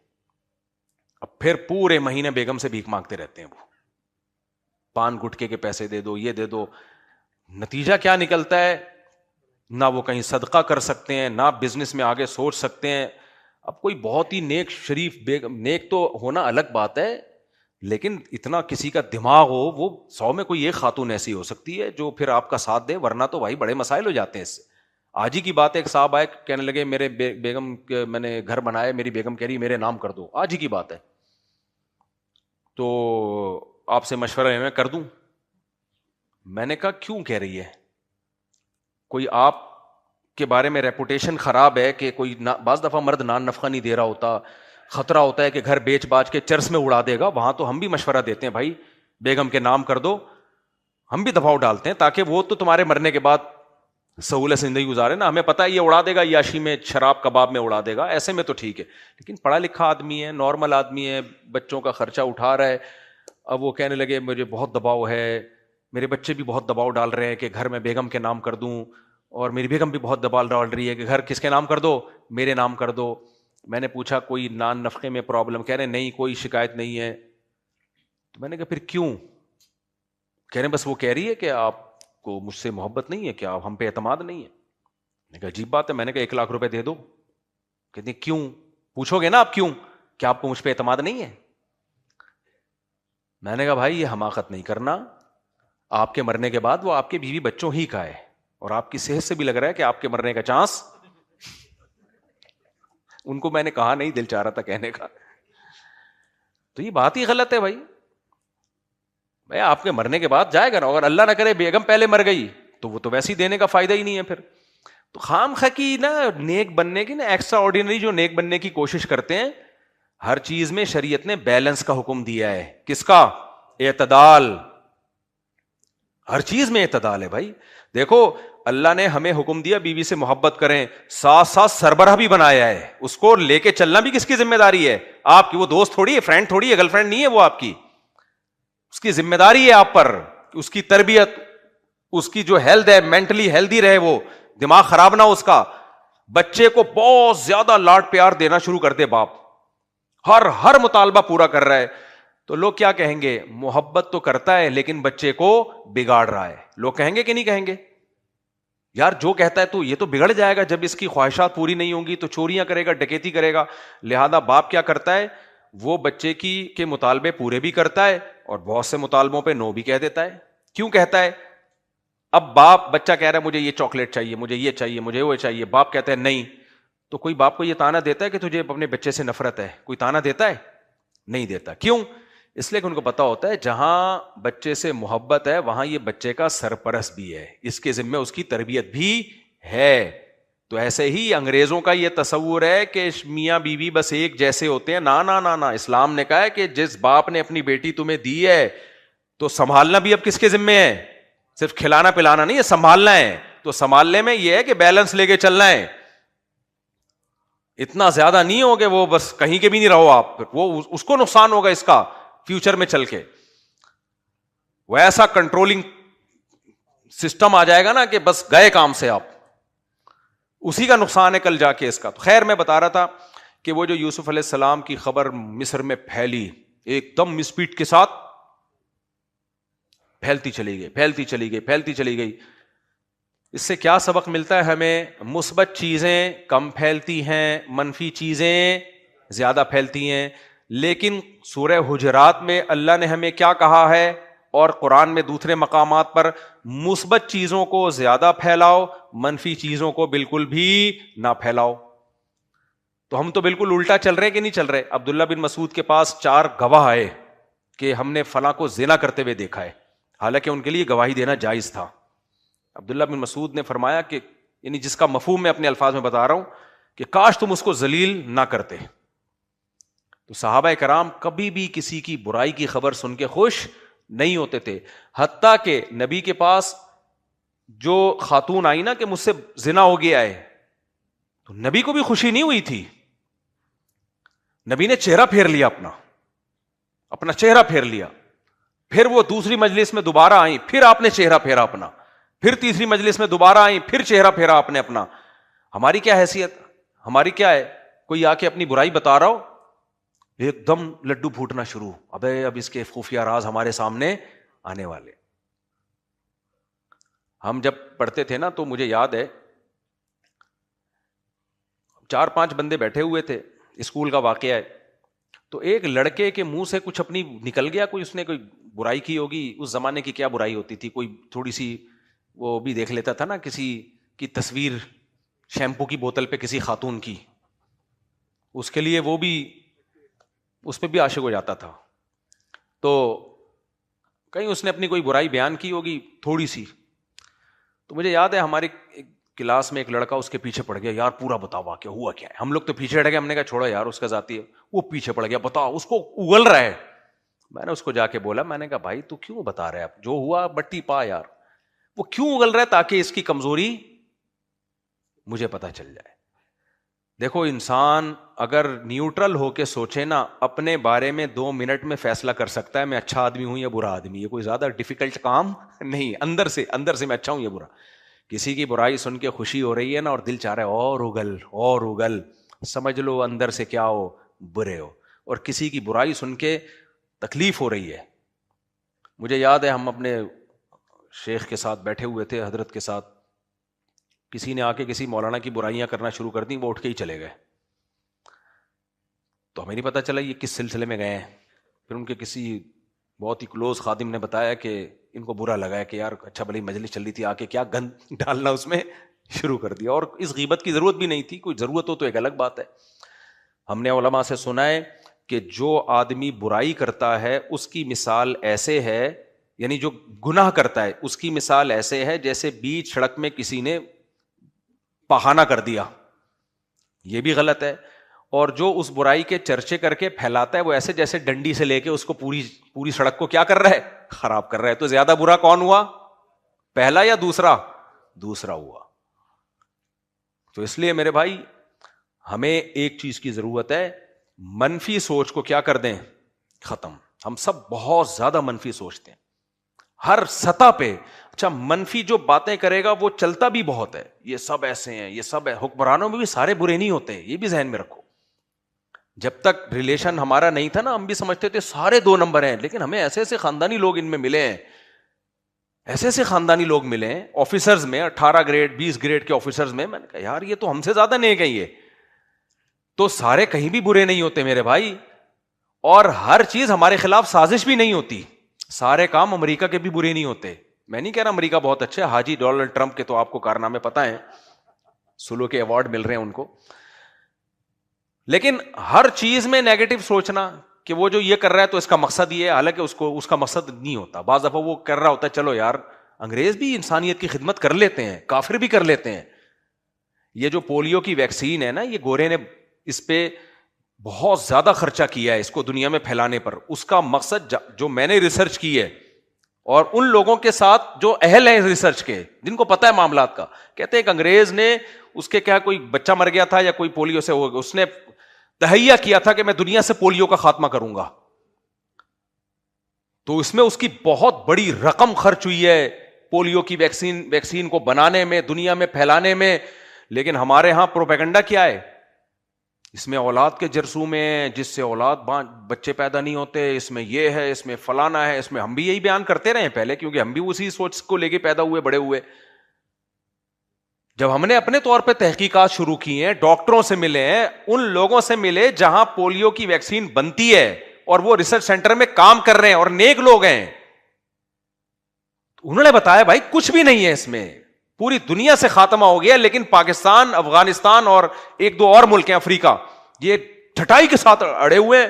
اب پھر پورے مہینے بیگم سے بھیک مانگتے رہتے ہیں، وہ پان گٹکے کے پیسے دے دو، یہ دے دو. نتیجہ کیا نکلتا ہے، نہ وہ کہیں صدقہ کر سکتے ہیں، نہ بزنس میں آگے سوچ سکتے ہیں. اب کوئی بہت ہی نیک شریف بیگم، نیک تو ہونا الگ بات ہے، لیکن اتنا کسی کا دماغ ہو، وہ 100 میں کوئی ایک خاتون ایسی ہو سکتی ہے جو پھر آپ کا ساتھ دے، ورنہ تو بھائی بڑے مسائل ہو جاتے ہیں اس سے. آج ہی کی بات ہے، ایک صاحب آئے کہنے لگے میرے بیگم، میں نے گھر بنایا، میری بیگم کہہ رہی میرے نام کر دو. آج ہی کی بات ہے. تو آپ سے مشورہ ہے میں کر دوں. میں نے کہا کیوں کہہ رہی ہے، کوئی آپ کے بارے میں ریپوٹیشن خراب ہے کہ کوئی بعض دفعہ مرد نان نفقہ نہیں دے رہا ہوتا، خطرہ ہوتا ہے کہ گھر بیچ باچ کے چرس میں اڑا دے گا. وہاں تو ہم بھی مشورہ دیتے ہیں بھائی بیگم کے نام کر دو، ہم بھی دباؤ ڈالتے ہیں تاکہ وہ تو تمہارے مرنے کے بعد سہولت زندگی گزارے نا. ہمیں پتہ ہے یہ اڑا دے گا، یاشی میں شراب کباب میں اڑا دے گا، ایسے میں تو ٹھیک ہے. لیکن پڑھا لکھا آدمی ہے، نارمل آدمی ہے، بچوں کا خرچہ اٹھا رہا ہے. اب وہ کہنے لگے مجھے بہت دباؤ ہے، میرے بچے بھی بہت دباؤ ڈال رہے ہیں کہ گھر میں بیگم کے نام کر دوں، اور میری بیگم بھی بہت دباؤ ڈال رہی ہے کہ گھر کس کے نام کر دو، میرے نام کر دو. میں نے پوچھا کوئی نان نفقے میں پرابلم، کہہ رہے نہیں کوئی شکایت نہیں ہے. تو میں نے کہا پھر کیوں، کہہ رہے بس وہ کہہ رہی ہے کہ آپ کو مجھ سے محبت نہیں ہے، کہ آپ ہم پہ اعتماد نہیں ہے. میں نے کہا عجیب بات ہے. میں نے کہا 1 لاکھ روپے دے دو. کہتے ہیں کیوں، پوچھو گے نا آپ کیوں، کہ آپ کو مجھ پہ اعتماد نہیں ہے. میں نے کہا بھائی یہ حماقت نہیں کرنا، آپ کے مرنے کے بعد وہ آپ کے بیوی بچوں ہی کا ہے، اور آپ کی صحت سے بھی لگ رہا ہے کہ آپ کے مرنے کا چانس. ان کو میں نے کہا نہیں، دل چاہ رہا تھا کہنے کا. تو یہ بات ہی غلط ہے بھائی آپ کے مرنے کے بعد جائے گا نا، اگر اللہ نہ کرے بیگم پہلے مر گئی تو وہ تو ویسے ہی دینے کا فائدہ ہی نہیں ہے پھر. تو خام خواہ کی نا نیک بننے کی نا ایکسٹرا آرڈینری جو نیک بننے کی کوشش کرتے ہیں، ہر چیز میں شریعت نے بیلنس کا حکم دیا ہے. کس کا، اعتدال. ہر چیز میں اعتدال ہے بھائی. دیکھو اللہ نے ہمیں حکم دیا بیوی سے محبت کریں، ساتھ ساتھ سربراہ بھی بنایا ہے. اس کو لے کے چلنا بھی کس کی ذمہ داری ہے، آپ کی. وہ دوست تھوڑی ہے، فرینڈ تھوڑی ہے، گرل فرینڈ نہیں ہے وہ آپ کی. اس کی ذمہ داری ہے آپ پر، اس کی تربیت، اس کی جو ہیلتھ ہے، مینٹلی ہیلدی رہے، وہ دماغ خراب نہ ہو اس کا. بچے کو بہت زیادہ لاڈ پیار دینا شروع کر دے باپ، ہر مطالبہ پورا کر رہا ہے، تو لوگ کیا کہیں گے، محبت تو کرتا ہے لیکن بچے کو بگاڑ رہا ہے. لوگ کہیں گے کہ نہیں کہیں گے، یار جو کہتا ہے تو یہ تو بگڑ جائے گا، جب اس کی خواہشات پوری نہیں ہوں گی تو چوریاں کرے گا، ڈکیتی کرے گا. لہذا باپ کیا کرتا ہے، وہ بچے کے مطالبے پورے بھی کرتا ہے اور بہت سے مطالبوں پہ نو بھی کہہ دیتا ہے. کیوں کہتا ہے، اب بچہ کہہ رہا ہے مجھے یہ چاکلیٹ چاہیے، مجھے یہ چاہیے، مجھے وہ چاہیے، باپ کہتا ہے نہیں. تو کوئی باپ کو یہ تانا دیتا ہے کہ تجھے اپنے بچے سے نفرت ہے، کوئی تانا دیتا ہے؟ نہیں دیتا. کیوں؟ اس لیے کہ ان کو پتا ہوتا ہے جہاں بچے سے محبت ہے وہاں یہ بچے کا سرپرست بھی ہے، اس کے ذمہ اس کی تربیت بھی ہے. تو ایسے ہی انگریزوں کا یہ تصور ہے کہ میاں بیوی بس ایک جیسے ہوتے ہیں. نا، اسلام نے کہا ہے کہ جس باپ نے اپنی بیٹی تمہیں دی ہے تو سنبھالنا بھی اب کس کے ذمہ ہے، صرف کھلانا پلانا نہیں ہے، سنبھالنا ہے. تو سنبھالنے میں یہ ہے کہ بیلنس لے کے چلنا ہے، اتنا زیادہ نہیں ہو کہ وہ بس کہیں کے بھی نہیں رہو آپ، وہ اس کو نقصان ہوگا اس کا فیوچر میں چل کے. وہ ایسا کنٹرولنگ سسٹم آ جائے گا نا کہ بس گئے کام سے آپ، اسی کا نقصان ہے کل جا کے اس کا. تو خیر میں بتا رہا تھا کہ وہ جو یوسف علیہ السلام کی خبر مصر میں پھیلی، ایک دم اسپیڈ کے ساتھ پھیلتی چلی گئی. اس سے کیا سبق ملتا ہے ہمیں؟ مثبت چیزیں کم پھیلتی ہیں، منفی چیزیں زیادہ پھیلتی ہیں. لیکن سورہ حجرات میں اللہ نے ہمیں کیا کہا ہے، اور قرآن میں دوسرے مقامات پر، مثبت چیزوں کو زیادہ پھیلاؤ، منفی چیزوں کو بالکل بھی نہ پھیلاؤ. تو ہم تو بالکل الٹا چل رہے ہیں کہ نہیں چل رہے؟ عبداللہ بن مسعود کے پاس 4 گواہ آئے کہ ہم نے فلاں کو زنا کرتے ہوئے دیکھا ہے، حالانکہ ان کے لیے گواہی دینا جائز تھا. عبداللہ بن مسعود نے فرمایا کہ، یعنی جس کا مفہوم میں اپنے الفاظ میں بتا رہا ہوں، کہ کاش تم اس کو ذلیل نہ کرتے. تو صحابہ کرام کبھی بھی کسی کی برائی کی خبر سن کے خوش نہیں ہوتے تھے. حتیٰ کہ نبی کے پاس جو خاتون آئی نا کہ مجھ سے زنا ہو گیا ہے، تو نبی کو بھی خوشی نہیں ہوئی تھی. نبی نے چہرہ پھیر لیا، اپنا چہرہ پھیر لیا. پھر وہ دوسری مجلس میں دوبارہ آئیں، پھر آپ نے چہرہ پھیرا اپنا. پھر تیسری مجلس میں دوبارہ آئیں، پھر چہرہ پھیرا آپ نے اپنا. ہماری کیا حیثیت، ہماری کیا ہے؟ کوئی آ کے اپنی برائی بتا رہا ہو، ایک دم لڈو پھوٹنا شروع، ابے اب اس کے خفیہ راز ہمارے سامنے آنے والے. ہم جب پڑھتے تھے نا تو مجھے یاد ہے 4-5 بندے بیٹھے ہوئے تھے، اسکول کا واقعہ ہے. تو ایک لڑکے کے منہ سے کچھ اپنی نکل گیا، اس نے کوئی برائی کی ہوگی. اس زمانے کی کیا برائی ہوتی تھی، کوئی تھوڑی سی وہ بھی دیکھ لیتا تھا نا، کسی کی تصویر شیمپو کی بوتل پہ کسی خاتون کی، اس کے لیے وہ بھی اس پہ بھی عاشق ہو جاتا تھا. تو کہیں اس نے اپنی کوئی برائی بیان کی ہوگی تھوڑی سی. تو مجھے یاد ہے ہماری کلاس میں ایک لڑکا اس کے پیچھے پڑ گیا، یار پورا بتاؤ واقعہ ہوا کیا ہے. ہم لوگ تو پیچھے ہٹ گئے، ہم نے کہا چھوڑو یار اس کا ذاتی ہے. وہ پیچھے پڑ گیا، بتاؤ، اس کو اگل رہا ہے. میں نے اس کو جا کے بولا، میں نے کہا بھائی تو کیوں بتا رہے آپ، جو ہوا بٹی پا یار. وہ کیوں اگل رہا ہے؟ تاکہ اس کی کمزوری مجھے پتا چل جائے. دیکھو انسان اگر نیوٹرل ہو کے سوچے نا، اپنے بارے میں 2 منٹ میں فیصلہ کر سکتا ہے میں اچھا آدمی ہوں یا برا آدمی. یہ کوئی زیادہ ڈیفیکلٹ کام نہیں. اندر سے میں اچھا ہوں یا برا. کسی کی برائی سن کے خوشی ہو رہی ہے نا، اور دل چاہ رہا ہے اور اگل، سمجھ لو اندر سے کیا ہو، برے ہو. اور کسی کی برائی سن کے تکلیف ہو رہی ہے. مجھے یاد ہے ہم اپنے شیخ کے ساتھ بیٹھے ہوئے تھے، حضرت کے ساتھ، کسی نے آ کے کسی مولانا کی برائیاں کرنا شروع کر دیں، وہ اٹھ کے ہی چلے گئے. تو ہمیں نہیں پتا چلا یہ کس سلسلے میں گئے ہیں. پھر ان کے کسی بہت ہی کلوز خادم نے بتایا کہ ان کو برا لگا ہے کہ یار اچھا بھلی مجلس چل رہی تھی، آ کے کیا گند ڈالنا اس میں شروع کر دیا. اور اس غیبت کی ضرورت بھی نہیں تھی، کوئی ضرورت ہو تو ایک الگ بات ہے. ہم نے علماء سے سنا ہے کہ جو آدمی برائی کرتا ہے اس کی مثال ایسے ہے، یعنی جو گناہ کرتا ہے اس کی مثال ایسے ہے جیسے بیچ سڑک میں کسی نے پخانہ کر دیا. یہ بھی غلط ہے. اور جو اس برائی کے چرچے کر کے پھیلاتا ہے وہ ایسے جیسے ڈنڈی سے لے کے اس کو پوری سڑک کو کیا کر رہا ہے، خراب کر رہا ہے. تو زیادہ برا کون ہوا، پہلا یا دوسرا؟ دوسرا ہوا. تو اس لیے میرے بھائی ہمیں ایک چیز کی ضرورت ہے، منفی سوچ کو کیا کر دیں، ختم. ہم سب بہت زیادہ منفی سوچتے ہیں ہر سطح پہ. اچھا منفی جو باتیں کرے گا وہ چلتا بھی بہت ہے، یہ سب ایسے ہیں، یہ سب ہے. حکمرانوں میں بھی سارے برے نہیں ہوتے، یہ بھی ذہن میں رکھو. جب تک ریلیشن ہمارا نہیں تھا نا، ہم بھی سمجھتے تھے سارے 2 نمبر ہیں. لیکن ہمیں ایسے ایسے خاندانی لوگ ان میں ملے ہیں، ایسے ایسے خاندانی لوگ ملے ہیں آفیسرز میں، 18 گریڈ 20 گریڈ کے آفیسرز میں. میں نے کہا یار یہ تو ہم سے زیادہ نیک ہیں. یہ تو سارے کہیں بھی برے نہیں ہوتے میرے بھائی. اور ہر چیز ہمارے خلاف سازش بھی نہیں ہوتی. سارے کام امریکہ کے بھی برے نہیں ہوتے. میں نہیں کہہ رہا امریکہ بہت اچھا ہے، حاجی ڈونلڈ ٹرمپ کے تو آپ کو کارنامے پتہ ہیں، سلو کے ایوارڈ مل رہے ہیں ان کو. لیکن ہر چیز میں نیگیٹو سوچنا کہ وہ جو یہ کر رہا ہے تو اس کا مقصد یہ ہے، حالانکہ اس کا مقصد نہیں ہوتا. بعض دفعہ وہ کر رہا ہوتا ہے، چلو یار انگریز بھی انسانیت کی خدمت کر لیتے ہیں، کافر بھی کر لیتے ہیں. یہ جو پولیو کی ویکسین ہے نا، یہ گورے نے اس پہ بہت زیادہ خرچہ کیا ہے اس کو دنیا میں پھیلانے پر. اس کا مقصد جو میں نے ریسرچ کی ہے، اور ان لوگوں کے ساتھ جو اہل ہیں ریسرچ کے، جن کو پتہ ہے معاملات کا، کہتے ہیں کہ انگریز نے اس کے کیا کوئی بچہ مر گیا تھا یا کوئی پولیو سے ہو گیا، اس نے تہیہ کیا تھا کہ میں دنیا سے پولیو کا خاتمہ کروں گا. تو اس میں اس کی بہت بڑی رقم خرچ ہوئی ہے پولیو کی ویکسین کو بنانے میں، دنیا میں پھیلانے میں. لیکن ہمارے ہاں پروپیگنڈا کیا ہے، اس میں اولاد کے جرثوم ہیں، جس سے بچے پیدا نہیں ہوتے، اس میں یہ ہے، اس میں فلانا ہے، اس میں. ہم بھی یہی بیان کرتے رہے ہیں پہلے، کیونکہ ہم بھی اسی سوچ کو لے کے پیدا ہوئے، بڑے ہوئے. جب ہم نے اپنے طور پہ تحقیقات شروع کی ہیں، ڈاکٹروں سے ملے ہیں، ان لوگوں سے ملے جہاں پولیو کی ویکسین بنتی ہے اور وہ ریسرچ سینٹر میں کام کر رہے ہیں اور نیک لوگ ہیں، انہوں نے بتایا بھائی کچھ بھی نہیں ہے اس میں، پوری دنیا سے خاتمہ ہو گیا، لیکن پاکستان، افغانستان اور ایک دو اور ملک ہیں افریقہ، یہ ٹھٹائی کے ساتھ اڑے ہوئے ہیں،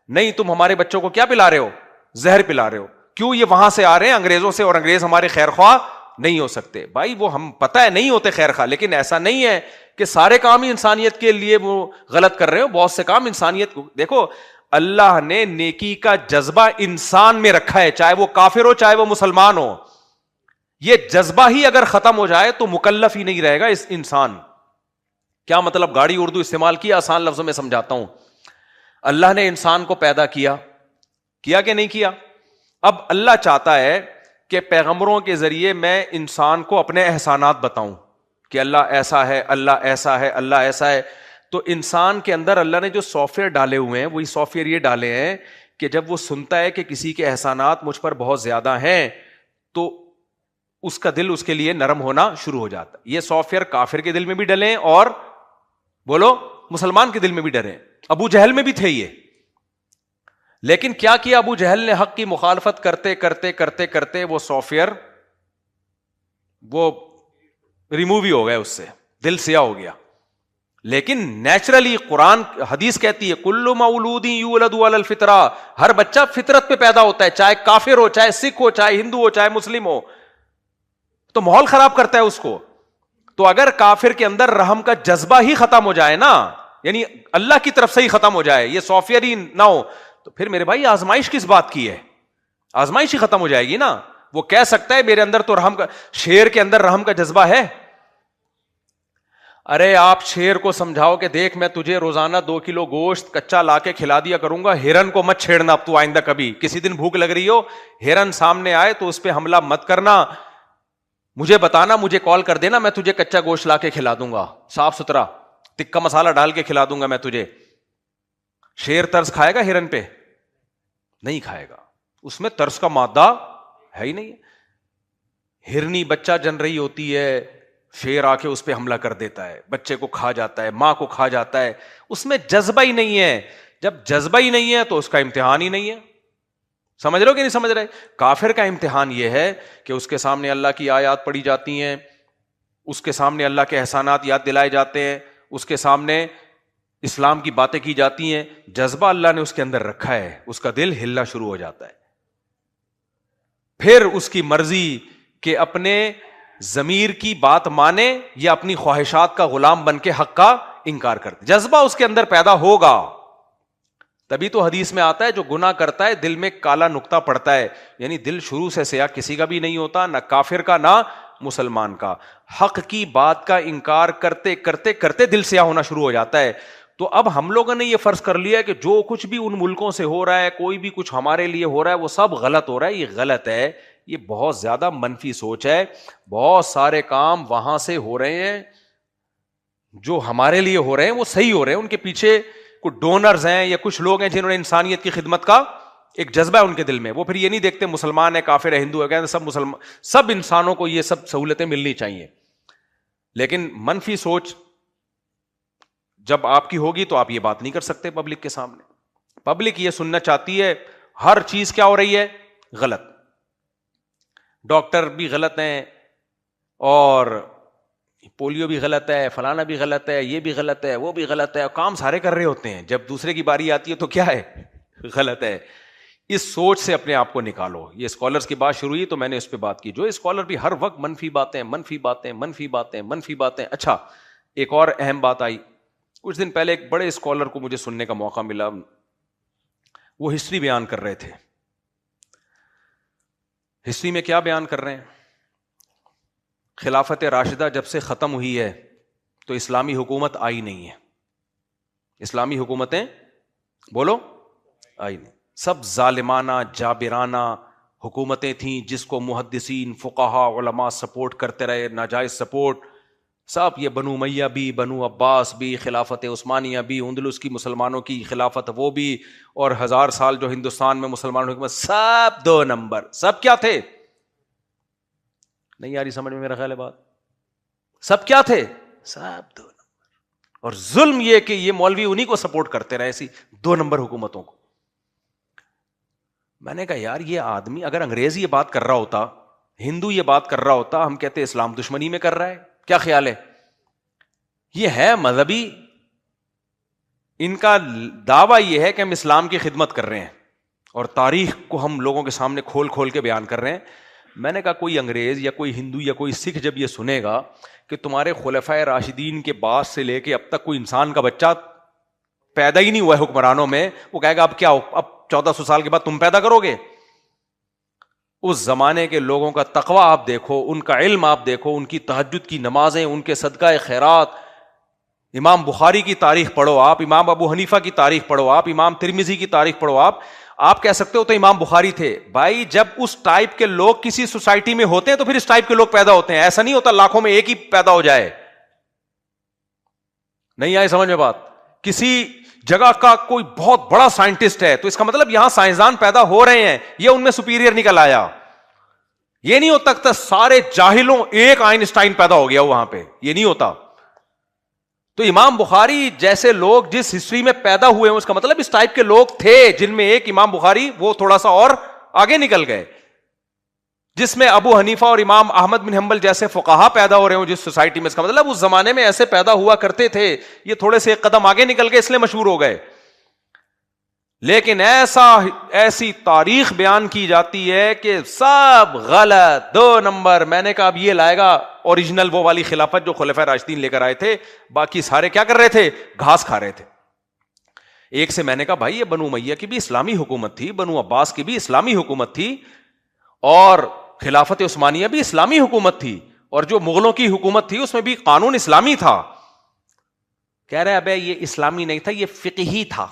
نہیں تم ہمارے بچوں کو کیا پلا رہے ہو؟ زہر پلا رہے ہو. کیوں؟ یہ وہاں سے آ رہے ہیں انگریزوں سے، اور انگریز ہمارے خیر خواہ نہیں ہو سکتے. بھائی وہ ہم پتہ ہے نہیں ہوتے خیر خواہ، لیکن ایسا نہیں ہے کہ سارے کام ہی انسانیت کے لیے وہ غلط کر رہے ہو. بہت سے کام انسانیت کو دیکھو، اللہ نے نیکی کا جذبہ انسان میں رکھا ہے، چاہے وہ کافر ہو چاہے وہ مسلمان ہو. یہ جذبہ ہی اگر ختم ہو جائے تو مکلف ہی نہیں رہے گا اس انسان. کیا مطلب؟ گاڑی اردو استعمال کیا، آسان لفظوں میں سمجھاتا ہوں. اللہ نے انسان کو پیدا کیا کہ نہیں کیا؟ اب اللہ چاہتا ہے کہ پیغمبروں کے ذریعے میں انسان کو اپنے احسانات بتاؤں کہ اللہ ایسا ہے، اللہ ایسا ہے، اللہ ایسا ہے. تو انسان کے اندر اللہ نے جو سافٹ ویئر ڈالے ہوئے ہیں، وہی سافٹ ویئر یہ ڈالے ہیں کہ جب وہ سنتا ہے کہ کسی کے احسانات مجھ پر بہت زیادہ ہیں تو اس کا دل اس کے لیے نرم ہونا شروع ہو جاتا ہے. یہ سافٹ ویئر کافر کے دل میں بھی ڈلے اور بولو مسلمان کے دل میں بھی ڈرے. ابو جہل میں بھی تھے یہ، لیکن کیا کیا ابو جہل نے؟ حق کی مخالفت کرتے کرتے کرتے کرتے وہ سافٹ ویئر وہ ریموو ہی ہو گئے، اس سے دل سیاہ ہو گیا. لیکن نیچرلی قرآن حدیث کہتی ہے کل مولود یولد علی الفطرہ، ہر بچہ فطرت پہ پیدا ہوتا ہے، چاہے کافر ہو، چاہے سکھ ہو، چاہے ہندو ہو، چاہے مسلم ہو. تو ماحول خراب کرتا ہے اس کو. تو اگر کافر کے اندر رحم کا جذبہ ہی ختم ہو جائے نا، یعنی اللہ کی طرف سے ہی ختم ہو جائے، یہ سافٹ ویئر ہی نہ ہو، تو پھر میرے بھائی آزمائش کس بات کی ہے؟ آزمائش ہی ختم ہو جائے گی نا. وہ کہہ سکتا ہے میرے اندر تو رحم کا، شیر کے اندر رحم کا جذبہ ہے. ارے آپ شیر کو سمجھاؤ کہ دیکھ میں تجھے روزانہ 2 کلو گوشت کچا لا کے کھلا دیا کروں گا، ہرن کو مت چھیڑنا اب تو آئندہ کبھی، کسی دن بھوک لگ رہی ہو، ہرن سامنے آئے تو اس پہ حملہ مت کرنا، مجھے بتانا، مجھے کال کر دینا، میں تجھے کچا گوشت لا کے کھلا دوں گا، صاف ستھرا تکا مسالہ ڈال کے کھلا دوں گا میں تجھے. شیر ترس کھائے گا ہرن پہ؟ نہیں کھائے گا، اس میں ترس کا مادہ ہے ہی نہیں. ہرنی بچہ جن رہی ہوتی ہے، شیر آ کے اس پہ حملہ کر دیتا ہے، بچے کو کھا جاتا ہے، ماں کو کھا جاتا ہے، اس میں جذبہ ہی نہیں ہے. جب جذبہ ہی نہیں ہے تو اس کا امتحان ہی نہیں ہے. سمجھ رہے ہو کہ نہیں سمجھ رہے؟ کافر کا امتحان یہ ہے کہ اس کے سامنے اللہ کی آیات پڑھی جاتی ہیں، اس کے سامنے اللہ کے احسانات یاد دلائے جاتے ہیں، اس کے سامنے اسلام کی باتیں کی جاتی ہیں، جذبہ اللہ نے اس کے اندر رکھا ہے، اس کا دل ہلنا شروع ہو جاتا ہے. پھر اس کی مرضی کہ اپنے ضمیر کی بات مانے یا اپنی خواہشات کا غلام بن کے حق کا انکار کرتے. جذبہ اس کے اندر پیدا ہوگا. تبھی تو حدیث میں آتا ہے جو گناہ کرتا ہے دل میں کالا نقطہ پڑتا ہے، یعنی دل شروع سے سیاہ کسی کا بھی نہیں ہوتا، نہ کافر کا نہ مسلمان کا. حق کی بات کا انکار کرتے کرتے کرتے دل سیاہ ہونا شروع ہو جاتا ہے. تو اب ہم لوگوں نے یہ فرض کر لیا کہ جو کچھ بھی ان ملکوں سے ہو رہا ہے، کوئی بھی کچھ ہمارے لیے ہو رہا ہے، وہ سب غلط ہو رہا ہے. یہ غلط ہے، یہ بہت زیادہ منفی سوچ ہے. بہت سارے کام وہاں سے ہو رہے ہیں جو ہمارے لیے ہو رہے ہیں، وہ صحیح ہو رہے ہیں. ان کے پیچھے کچھ ڈونرز ہیں یا کچھ لوگ ہیں جنہوں نے انسانیت کی خدمت کا ایک جذبہ ہے ان کے دل میں. وہ پھر یہ نہیں دیکھتے مسلمان ہے، کافر ہے، ہندو ہے، کہتے سب مسلمان، سب انسانوں کو یہ سب سہولتیں ملنی چاہیے. لیکن منفی سوچ جب آپ کی ہوگی تو آپ یہ بات نہیں کر سکتے پبلک کے سامنے. پبلک یہ سننا چاہتی ہے ہر چیز کیا ہو رہی ہے؟ غلط. ڈاکٹر بھی غلط ہیں، اور پولیو بھی غلط ہے، فلانا بھی غلط ہے، یہ بھی غلط ہے، وہ بھی غلط ہے، کام سارے کر رہے ہوتے ہیں. جب دوسرے کی باری آتی ہے تو کیا ہے؟ غلط ہے. اس سوچ سے اپنے آپ کو نکالو. یہ اسکالرز کی بات شروع ہوئی تو میں نے اس پہ بات کی. جو اسکالر بھی ہر وقت منفی باتیں منفی باتیں منفی باتیں منفی باتیں. اچھا ایک اور اہم بات آئی کچھ دن پہلے، ایک بڑے اسکالر کو مجھے سننے کا موقع ملا. وہ ہسٹری بیان کر رہے تھے. ہسٹری میں کیا بیان کر رہے ہیں؟ خلافت راشدہ جب سے ختم ہوئی ہے تو اسلامی حکومت آئی نہیں ہے. اسلامی حکومتیں بولو آئی نہیں. سب ظالمانہ جابرانہ حکومتیں تھیں جس کو محدثین فقہا علماء سپورٹ کرتے رہے، ناجائز سپورٹ. سب یہ بنو امیہ بھی، بنو عباس بھی، خلافت عثمانیہ بھی، اندلس کی مسلمانوں کی خلافت وہ بھی، اور 1000 سال جو ہندوستان میں مسلمانوں کی حکومت، سب 2 نمبر. سب کیا تھے؟ نہیں یاری سمجھ میں میرا خیال ہے بات. سب کیا تھے؟ سب دو نمبر. اور ظلم یہ کہ یہ مولوی انہی کو سپورٹ کرتے رہے ایسی دو نمبر حکومتوں کو. میں نے کہا یار یہ آدمی اگر انگریز یہ بات کر رہا ہوتا, ہندو یہ بات کر رہا ہوتا, ہم کہتے اسلام دشمنی میں کر رہا ہے. کیا خیال ہے؟ یہ ہے مذہبی, ان کا دعویٰ یہ ہے کہ ہم اسلام کی خدمت کر رہے ہیں اور تاریخ کو ہم لوگوں کے سامنے کھول کھول کے بیان کر رہے ہیں. میں نے کہا کوئی انگریز یا کوئی ہندو یا کوئی سکھ جب یہ سنے گا کہ تمہارے خلفائے راشدین کے بعد سے لے کے اب تک کوئی انسان کا بچہ پیدا ہی نہیں ہوا ہے حکمرانوں میں, وہ کہے گا اب کیا, اب 1400 سال کے بعد تم پیدا کرو گے؟ اس زمانے کے لوگوں کا تقوی آپ دیکھو, ان کا علم آپ دیکھو, ان کی تہجد کی نمازیں, ان کے صدقہ خیرات. امام بخاری کی تاریخ پڑھو آپ, امام ابو حنیفہ کی تاریخ پڑھو آپ, امام ترمذی کی تاریخ پڑھو آپ کہہ سکتے ہو تو امام بخاری تھے. بھائی جب اس ٹائپ کے لوگ کسی سوسائٹی میں ہوتے ہیں تو پھر اس ٹائپ کے لوگ پیدا ہوتے ہیں, ایسا نہیں ہوتا لاکھوں میں ایک ہی پیدا ہو جائے. نہیں آئے سمجھ میں بات؟ کسی جگہ کا کوئی بہت بڑا سائنٹسٹ ہے تو اس کا مطلب یہاں سائنسدان پیدا ہو رہے ہیں, یہ ان میں سپیریئر نکل آیا. یہ نہیں ہوتا کہ سارے جاہلوں ایک آئنسٹائن پیدا ہو گیا وہاں پہ, یہ نہیں ہوتا. تو امام بخاری جیسے لوگ جس ہسٹری میں پیدا ہوئے ہیں اس کا مطلب اس ٹائپ کے لوگ تھے جن میں ایک امام بخاری وہ تھوڑا سا اور آگے نکل گئے, جس میں ابو حنیفہ اور امام احمد بن حنبل جیسے فقہا پیدا ہو رہے ہوں جس سوسائٹی میں, اس کا مطلب اس زمانے میں ایسے پیدا ہوا کرتے تھے. یہ تھوڑے سے ایک قدم آگے نکل گئے اس لیے مشہور ہو گئے. لیکن ایسی تاریخ بیان کی جاتی ہے کہ سب غلط, دو نمبر. میں نے کہا اب یہ لائے گا اوریجنل وہ والی خلافت جو خلفائے راشدین لے کر آئے تھے, باقی سارے کیا کر رہے تھے؟ گھاس کھا رہے تھے. ایک سے میں نے کہا بھائی یہ بنو امیہ کی بھی اسلامی حکومت تھی, بنو عباس کی بھی اسلامی حکومت تھی, اور خلافت عثمانیہ بھی اسلامی حکومت تھی, اور جو مغلوں کی حکومت تھی اس میں بھی قانون اسلامی تھا. کہہ رہے ابے یہ اسلامی نہیں تھا, یہ فقہی تھا.